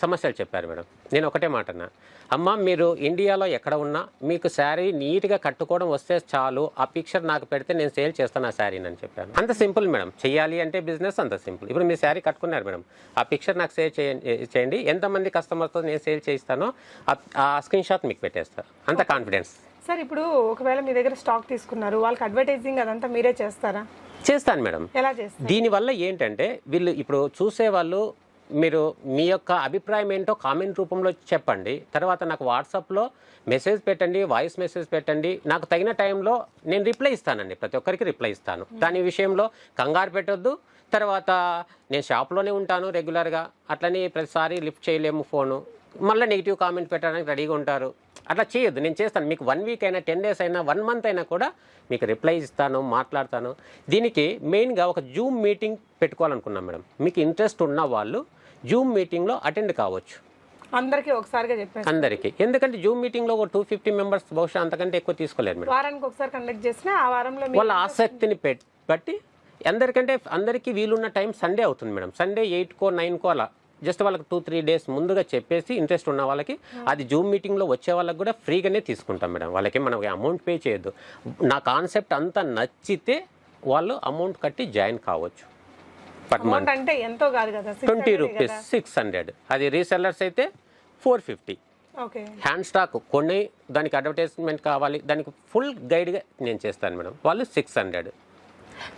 సమస్యలు చెప్పారు మేడం. నేను ఒకటే మాట అన్నా, అమ్మ మీరు ఇండియాలో ఎక్కడ ఉన్నా మీకు శారీ నీట్గా కట్టుకోవడం వస్తే చాలు, ఆ పిక్చర్ నాకు పెడితే నేను సేల్ చేస్తాను ఆ శారీని అని చెప్పాను. అంత సింపుల్ మేడం, చేయాలి అంటే బిజినెస్ అంత సింపుల్. ఇప్పుడు మీరు శారీ కట్టుకున్నారు మేడం, ఆ పిక్చర్ నాకు సేల్ చేయండి, ఎంతమంది కస్టమర్తో నేను సేల్ చేయిస్తానో ఆ స్క్రీన్ షాట్ మీకు పెట్టేస్తాను. అంత కాన్ఫిడెన్స్. సార్ ఇప్పుడు ఒకవేళ మీ దగ్గర స్టాక్ తీసుకున్నారు, వాళ్ళకి అడ్వర్టైజింగ్ అదంతా మీరే చేస్తారా? చేస్తాను మేడం. ఎలా చేస్తారు? దీనివల్ల ఏంటంటే వీళ్ళు ఇప్పుడు చూసేవాళ్ళు, మీరు మీ యొక్క అభిప్రాయం ఏంటో కామెంట్ రూపంలో చెప్పండి. తర్వాత నాకు వాట్సాప్లో మెసేజ్ పెట్టండి, వాయిస్ మెసేజ్ పెట్టండి. నాకు తగిన టైంలో నేను రిప్లై ఇస్తానండి, ప్రతి ఒక్కరికి రిప్లై ఇస్తాను. దాని విషయంలో కంగారు పెట్టొద్దు. తర్వాత నేను షాప్లోనే ఉంటాను రెగ్యులర్గా, అట్లని ప్రతిసారి లిఫ్ట్ చేయలేము ఫోను, మళ్ళీ నెగిటివ్ కామెంట్ పెట్టడానికి రెడీగా ఉంటారు. అట్లా చేయొద్దు, నేను చేస్తాను. మీకు 1 week అయినా, 10 days అయినా, 1 month అయినా కూడా మీకు రిప్లై ఇస్తాను, మాట్లాడతాను. దీనికి మెయిన్గా ఒక జూమ్ మీటింగ్ పెట్టుకోవాలనుకున్నాం మేడం. మీకు ఇంట్రెస్ట్ ఉన్న వాళ్ళు జూమ్ మీటింగ్లో అటెండ్ కావచ్చు. అందరికీ ఒకసారిగా చెప్పారు? అందరికీ. ఎందుకంటే జూమ్ మీటింగ్లో ఒక 250 members బహుశా అంతకంటే ఎక్కువ తీసుకోలేదు మేడం. వారానికి ఒకసారి కండక్ట్ చేసినా ఆ వారంలో వాళ్ళ ఆసక్తిని బట్టి అందరికీ వీలున్న టైం సండే అవుతుంది మేడం. సండే 8కో 9కో అలా జస్ట్ వాళ్ళకి 2-3 days ముందుగా చెప్పేసి ఇంట్రెస్ట్ ఉన్న వాళ్ళకి అది జూమ్ మీటింగ్లో వచ్చే వాళ్ళకి కూడా ఫ్రీగానే తీసుకుంటాం మేడం. వాళ్ళకి మనకి అమౌంట్ పే చేయొద్దు. నా కాన్సెప్ట్ అంతా నచ్చితే వాళ్ళు అమౌంట్ కట్టి జాయిన్ కావచ్చు. అంటే ఎంతో కాదు కదా, 20 rupees, 600. అది రీసెల్లర్స్ అయితే 450. ఓకే. హ్యాండ్ స్టాక్ కొన్ని దానికి అడ్వర్టైజ్మెంట్ కావాలి, దానికి ఫుల్ గైడ్గా నేను చేస్తాను మేడం. వాళ్ళు 600.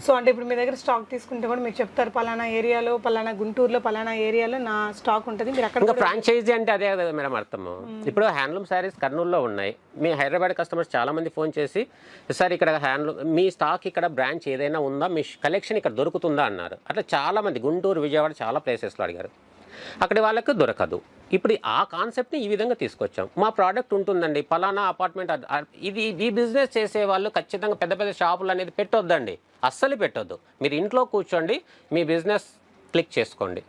సో అంటే ఇప్పుడు మీ దగ్గర స్టాక్ తీసుకుంటే కూడా మీరు చెప్తారు పలానా ఏరియాలో, పలానా గుంటూరులో, పలానా ఏరియాలో నా స్టాక్ ఉంటుంది, మీరు అక్కడ ఇంకా ఫ్రాంచైజీ అంటే అదే కదా మేడం అర్థము. ఇప్పుడు హ్యాండ్లూమ్ శారీస్ కర్నూలులో ఉన్నాయి. మీ హైదరాబాద్ కస్టమర్స్ చాలా మంది ఫోన్ చేసి సార్ ఇక్కడ హ్యాండ్లూమ్ మీ స్టాక్ ఇక్కడ బ్రాంచ్ ఏదైనా ఉందా, మీ కలెక్షన్ ఇక్కడ దొరుకుతుందా అన్నారు. అట్లా చాలా మంది గుంటూరు, విజయవాడ చాలా ప్లేసెస్లో అడిగారు. అక్కడి వాళ్ళకి దొరకదు. ఇప్పుడు ఆ కాన్సెప్ట్ని ఈ విధంగా తీసుకొచ్చాం. మా ప్రోడక్ట్ ఉంటుందండి పలానా అపార్ట్మెంట్, ఇది ఈ బిజినెస్ చేసే వాళ్ళు ఖచ్చితంగా పెద్ద పెద్ద షాపులు అనేది పెట్టొద్దండి, అస్సలు పెట్టొద్దు. మీరు ఇంట్లో కూర్చోండి, మీ బిజినెస్ క్లిక్ చేసుకోండి.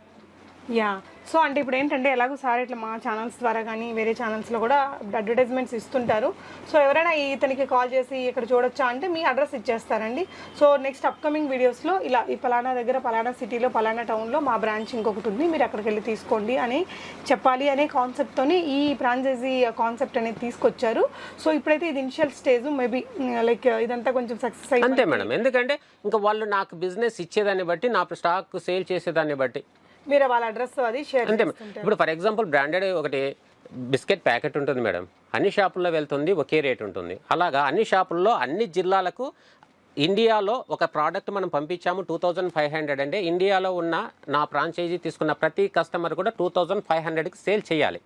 యా. సో అంటే ఇప్పుడు ఏంటంటే ఎలాగో సార్ ఇట్లా మా ఛానల్స్ ద్వారా కానీ వేరే ఛానల్స్లో కూడా అడ్వర్టైజ్మెంట్స్ ఇస్తుంటారు. సో ఎవరైనా ఇతనికి కాల్ చేసి ఇక్కడ చూడొచ్చా అంటే మీ అడ్రస్ ఇచ్చేస్తారండి. సో నెక్స్ట్ అప్కమింగ్ వీడియోస్లో ఇలా ఈ పలానా దగ్గర, పలానా సిటీలో, పలానా టౌన్లో మా బ్రాంచ్ ఇంకొకటి ఉంది, మీరు అక్కడికి వెళ్ళి తీసుకోండి అని చెప్పాలి అనే కాన్సెప్ట్తోని ఈ ఫ్రాంచైజీ కాన్సెప్ట్ అనేది తీసుకొచ్చారు. సో ఇప్పుడైతే ఇది ఇనిషియల్ స్టేజ్, మేబీ లైక్ ఇదంతా కొంచెం సక్సెస్ అయ్యి అంతే మేడం. ఎందుకంటే ఇంకా వాళ్ళు నాకు బిజినెస్ ఇచ్చేదాన్ని బట్టి, నా స్టాక్ సేల్ చేసేదాన్ని బట్టి మీరు వాళ్ళ అడ్రస్ అది షేర్ అంతే. ఇప్పుడు ఫర్ ఎగ్జాంపుల్ బ్రాండెడ్ ఒకటి బిస్కెట్ ప్యాకెట్ ఉంటుంది మేడం, అన్ని షాపుల్లో వెళ్తుంది, ఒకే రేట్ ఉంటుంది. అలాగా అన్ని షాపుల్లో అన్ని జిల్లాలకు ఇండియాలో ఒక ప్రోడక్ట్ మనం పంపించాము 2500 అంటే ఇండియాలో ఉన్న నా ఫ్రాంచైజీ తీసుకున్న ప్రతి కస్టమర్ కూడా 2500కి సేల్ చేయాలి.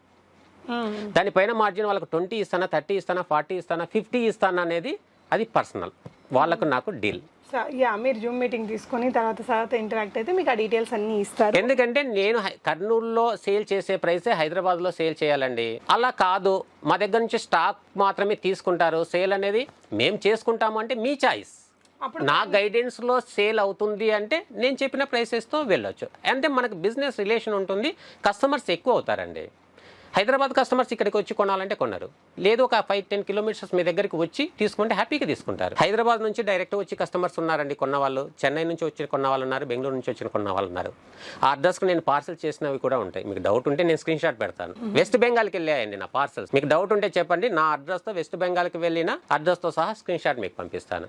దానిపైన మార్జిన్ వాళ్ళకు 20 ఇస్తానా, 30 ఇస్తానా, 40 ఇస్తానా, 50 ఇస్తానా అనేది అది పర్సనల్, వాళ్ళకు నాకు డీల్. యా, మీరు జూమ్ మీటింగ్ తీసుకొని తర్వాత ఇంటరాక్ట్ అయితే మీకు ఆ డీటెయిల్స్ అన్ని ఇస్తారు. ఎందుకంటే నేను కర్నూలులో సేల్ చేసే ప్రైసే హైదరాబాద్లో సేల్ చేయాలండి. అలా కాదు, మా దగ్గర నుంచి స్టాక్ మాత్రమే తీసుకుంటారు, సేల్ అనేది మేము చేసుకుంటాము అంటే మీ చాయిస్. నా గైడెన్స్లో సేల్ అవుతుంది అంటే నేను చెప్పిన ప్రైసెస్తో వెళ్ళొచ్చు. అంటే మనకు బిజినెస్ రిలేషన్ ఉంటుంది, కస్టమర్స్ ఎక్కువ అవుతారండి. హైదరాబాద్ కస్టమర్స్ ఇక్కడికి వచ్చి కొనాలంటే కొన్నారు, లేదు ఒక 5-10 కిలోమీటర్స్ మీ దగ్గరికి వచ్చి తీసుకుంటే హ్యాపీగా తీసుకుంటారు. హైదరాబాద్ నుంచి డైరెక్ట్ వచ్చి కస్టమర్స్ ఉన్నారండి కొన్న వాళ్ళు, చెన్నై నుంచి వచ్చి కొన్న వాళ్ళు ఉన్నారు, బెంగళూరు నుంచి వచ్చి కొన్న వాళ్ళు ఉన్నారు. ఆ అడ్రస్కి నేను పార్సల్ చేసినవి కూడా ఉంటాయి. మీకు డౌట్ ఉంటే నేను స్క్రీన్ షాట్ పెడతాను. వెస్ట్ బెంగాల్కి వెళ్ళాయండి నా పార్సల్స్. మీకు డౌట్ ఉంటే చెప్పండి, నా అడ్రస్తో వెస్ట్ బెంగాల్కి వెళ్ళిన అడ్రస్తో సహా స్క్రీన్ షాట్ మీకు పంపిస్తాను.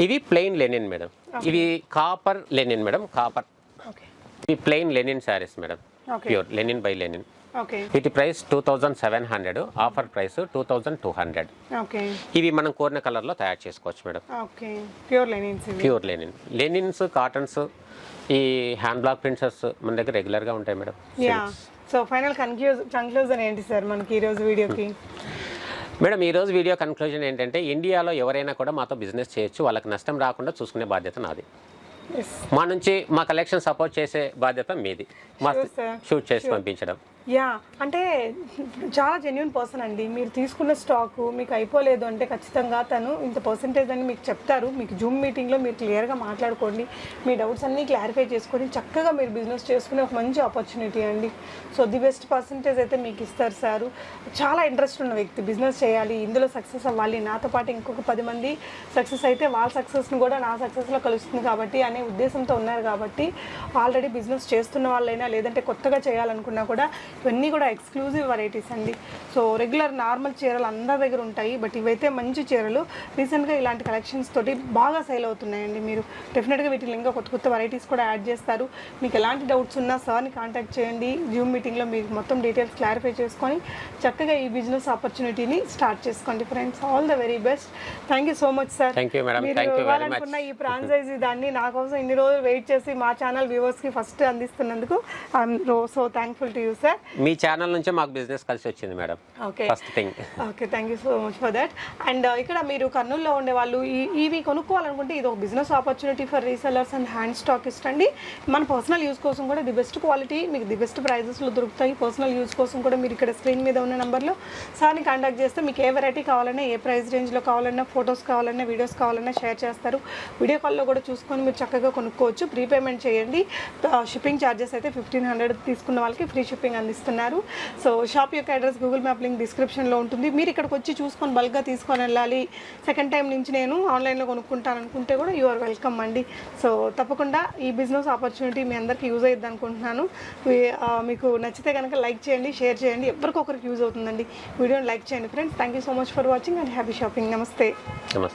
ఇవి ప్లెయిన్ లెనిన్ మేడం, ఇవి కాపర్ లెనిన్ మేడం, కాపర్. ఇవి plain linen sarees madam, pure linen by linen. వీటి ప్రైస్ 2700, ఆఫర్ ప్రైస్ 2200. ఇవి మనం కోరిన కలర్ లో తయారు చేసుకోవచ్చు మేడం. ప్యూర్ లెనిన్, లెనిన్స్, కాటన్స్, ఈ హ్యాండ్ బ్లాక్ ప్రింట్స్ మన దగ్గర రెగ్యులర్ గా ఉంటాయి మేడం. సో ఫైనల్ కన్క్లూజన్ ఏంటి సార్ మనకి ఈ రోజు వీడియోకి? మేడం ఈ రోజు వీడియో కన్క్లూజన్ ఏంటంటే, ఇండియాలో ఎవరైనా కూడా మాతో బిజినెస్ చేయొచ్చు, వాళ్ళకి నష్టం రాకుండా చూసుకునే బాధ్యత నాది. మా నుంచి మా కలెక్షన్ సపోర్ట్ చేసే బాధ్యత మీది, మా షూట్ చేసి పంపించడం. యా, అంటే చాలా జెన్యున్ పర్సన్ అండి. మీరు తీసుకున్న స్టాకు మీకు అయిపోలేదు అంటే ఖచ్చితంగా తను ఇంత పర్సంటేజ్ అని మీకు చెప్తారు. మీకు జూమ్ మీటింగ్లో మీరు క్లియర్గా మాట్లాడుకోండి, మీ డౌట్స్ అన్నీ క్లారిఫై చేసుకొని చక్కగా మీరు బిజినెస్ చేసుకునే ఒక మంచి ఆపర్చునిటీ అండి. సో ది బెస్ట్ పర్సంటేజ్ అయితే మీకు ఇస్తారు సారు. చాలా ఇంట్రెస్ట్ ఉన్న వ్యక్తి, బిజినెస్ చేయాలి, ఇందులో సక్సెస్ అవ్వాలి, నాతో పాటు ఇంకొక 10 మంది సక్సెస్ అయితే వాళ్ళ సక్సెస్ని కూడా నా సక్సెస్లో కలుస్తుంది కాబట్టి అనే ఉద్దేశంతో ఉన్నారు. కాబట్టి ఆల్రెడీ బిజినెస్ చేస్తున్న వాళ్ళైనా లేదంటే కొత్తగా చేయాలనుకున్నా కూడా ఇవన్నీ కూడా ఎక్స్క్లూజివ్ వెరైటీస్ అండి. సో రెగ్యులర్ నార్మల్ చీరలు అందరి దగ్గర ఉంటాయి, బట్ ఇవైతే మంచి చీరలు. రీసెంట్గా ఇలాంటి కలెక్షన్స్ తోటి బాగా సేల్ అవుతున్నాయండి. మీరు డెఫినెట్గా వీటిలో ఇంకా కొత్త వెరైటీస్ కూడా యాడ్ చేస్తారు. మీకు ఎలాంటి డౌట్స్ ఉన్నా సార్ని కాంటాక్ట్ చేయండి. జూమ్ మీటింగ్లో మీకు మొత్తం డీటెయిల్స్ క్లారిఫై చేసుకొని చక్కగా ఈ బిజినెస్ ఆపర్చునిటీని స్టార్ట్ చేసుకోండి friends. All the very best. Thank you so much sir. మీరు ఇవ్వాలనుకున్న ఈ ఫ్రాంచైజీ దాన్ని నా కోసం ఇన్ని రోజులు వెయిట్ చేసి మా ఛానల్ వ్యూవర్స్కి ఫస్ట్ అందిస్తున్నందుకు I'm so thankful to you sir. మీ ఛానల్ నుంచే మాకు బిజినెస్ కలిసి వచ్చింది madam. First thing. Thank you so much for that. And ఇక్కడ మీరు కర్నూలులో ఉండే వాళ్ళు ఇవి కొనుక్కోవాలనుకుంటే ఇది ఒక business opportunity for resellers and hand stockist అండి. మన పర్సనల్ యూజ్ కోసం కూడా ది బెస్ట్ క్వాలిటీ మీకు ది బెస్ట్ ప్రైజెస్లో దొరుకుతాయి. పర్సనల్ యూజ్ కోసం కూడా మీరు ఇక్కడ స్క్రీన్ మీద ఉన్న నెంబర్లో సార్ని కాంటాక్ట్ చేస్తే మీకు ఏ వెరైటీ కావాలన్నా, ఏ ప్రైస్ రేంజ్లో కావాలన్నా, ఫొటోస్ కావాలన్నా, వీడియోస్ కావాలన్నా షేర్ చేస్తారు. వీడియో కాల్లో కూడా చూసుకొని మీరు చక్కగా కొనుక్కోవచ్చు. ప్రీపేమెంట్ చేయండి. షిప్పింగ్ ఛార్జెస్ అయితే 1500 తీసుకున్న వాళ్ళకి ఫ్రీ షిప్పింగ్ అందిస్తున్నారు. సో షాప్ యొక్క అడ్రస్ గూగుల్ మ్యాప్ లింక్ డిస్క్రిప్షన్లో ఉంటుంది. మీరు ఇక్కడికి వచ్చి చూసుకొని బల్క్గా తీసుకొని వెళ్ళాలి, సెకండ్ టైం నుంచి నేను ఆన్లైన్లో కొనుక్కుంటాను అనుకుంటే కూడా యు ఆర్ వెల్కమ్ అండి. సో తప్పకుండా ఈ బిజినెస్ ఆపర్చునిటీ మీ అందరికీ యూజ్ అయ్యిద్ది అనుకుంటున్నాను. మీకు నచ్చితే కనుక లైక్ చేయండి, షేర్ చేయండి, ఎవరికొకరికి యూజ్ అవుతుందండి. వీడియోని లైక్ చేయండి friends. Thank you so much for watching and happy shopping. నమస్తే.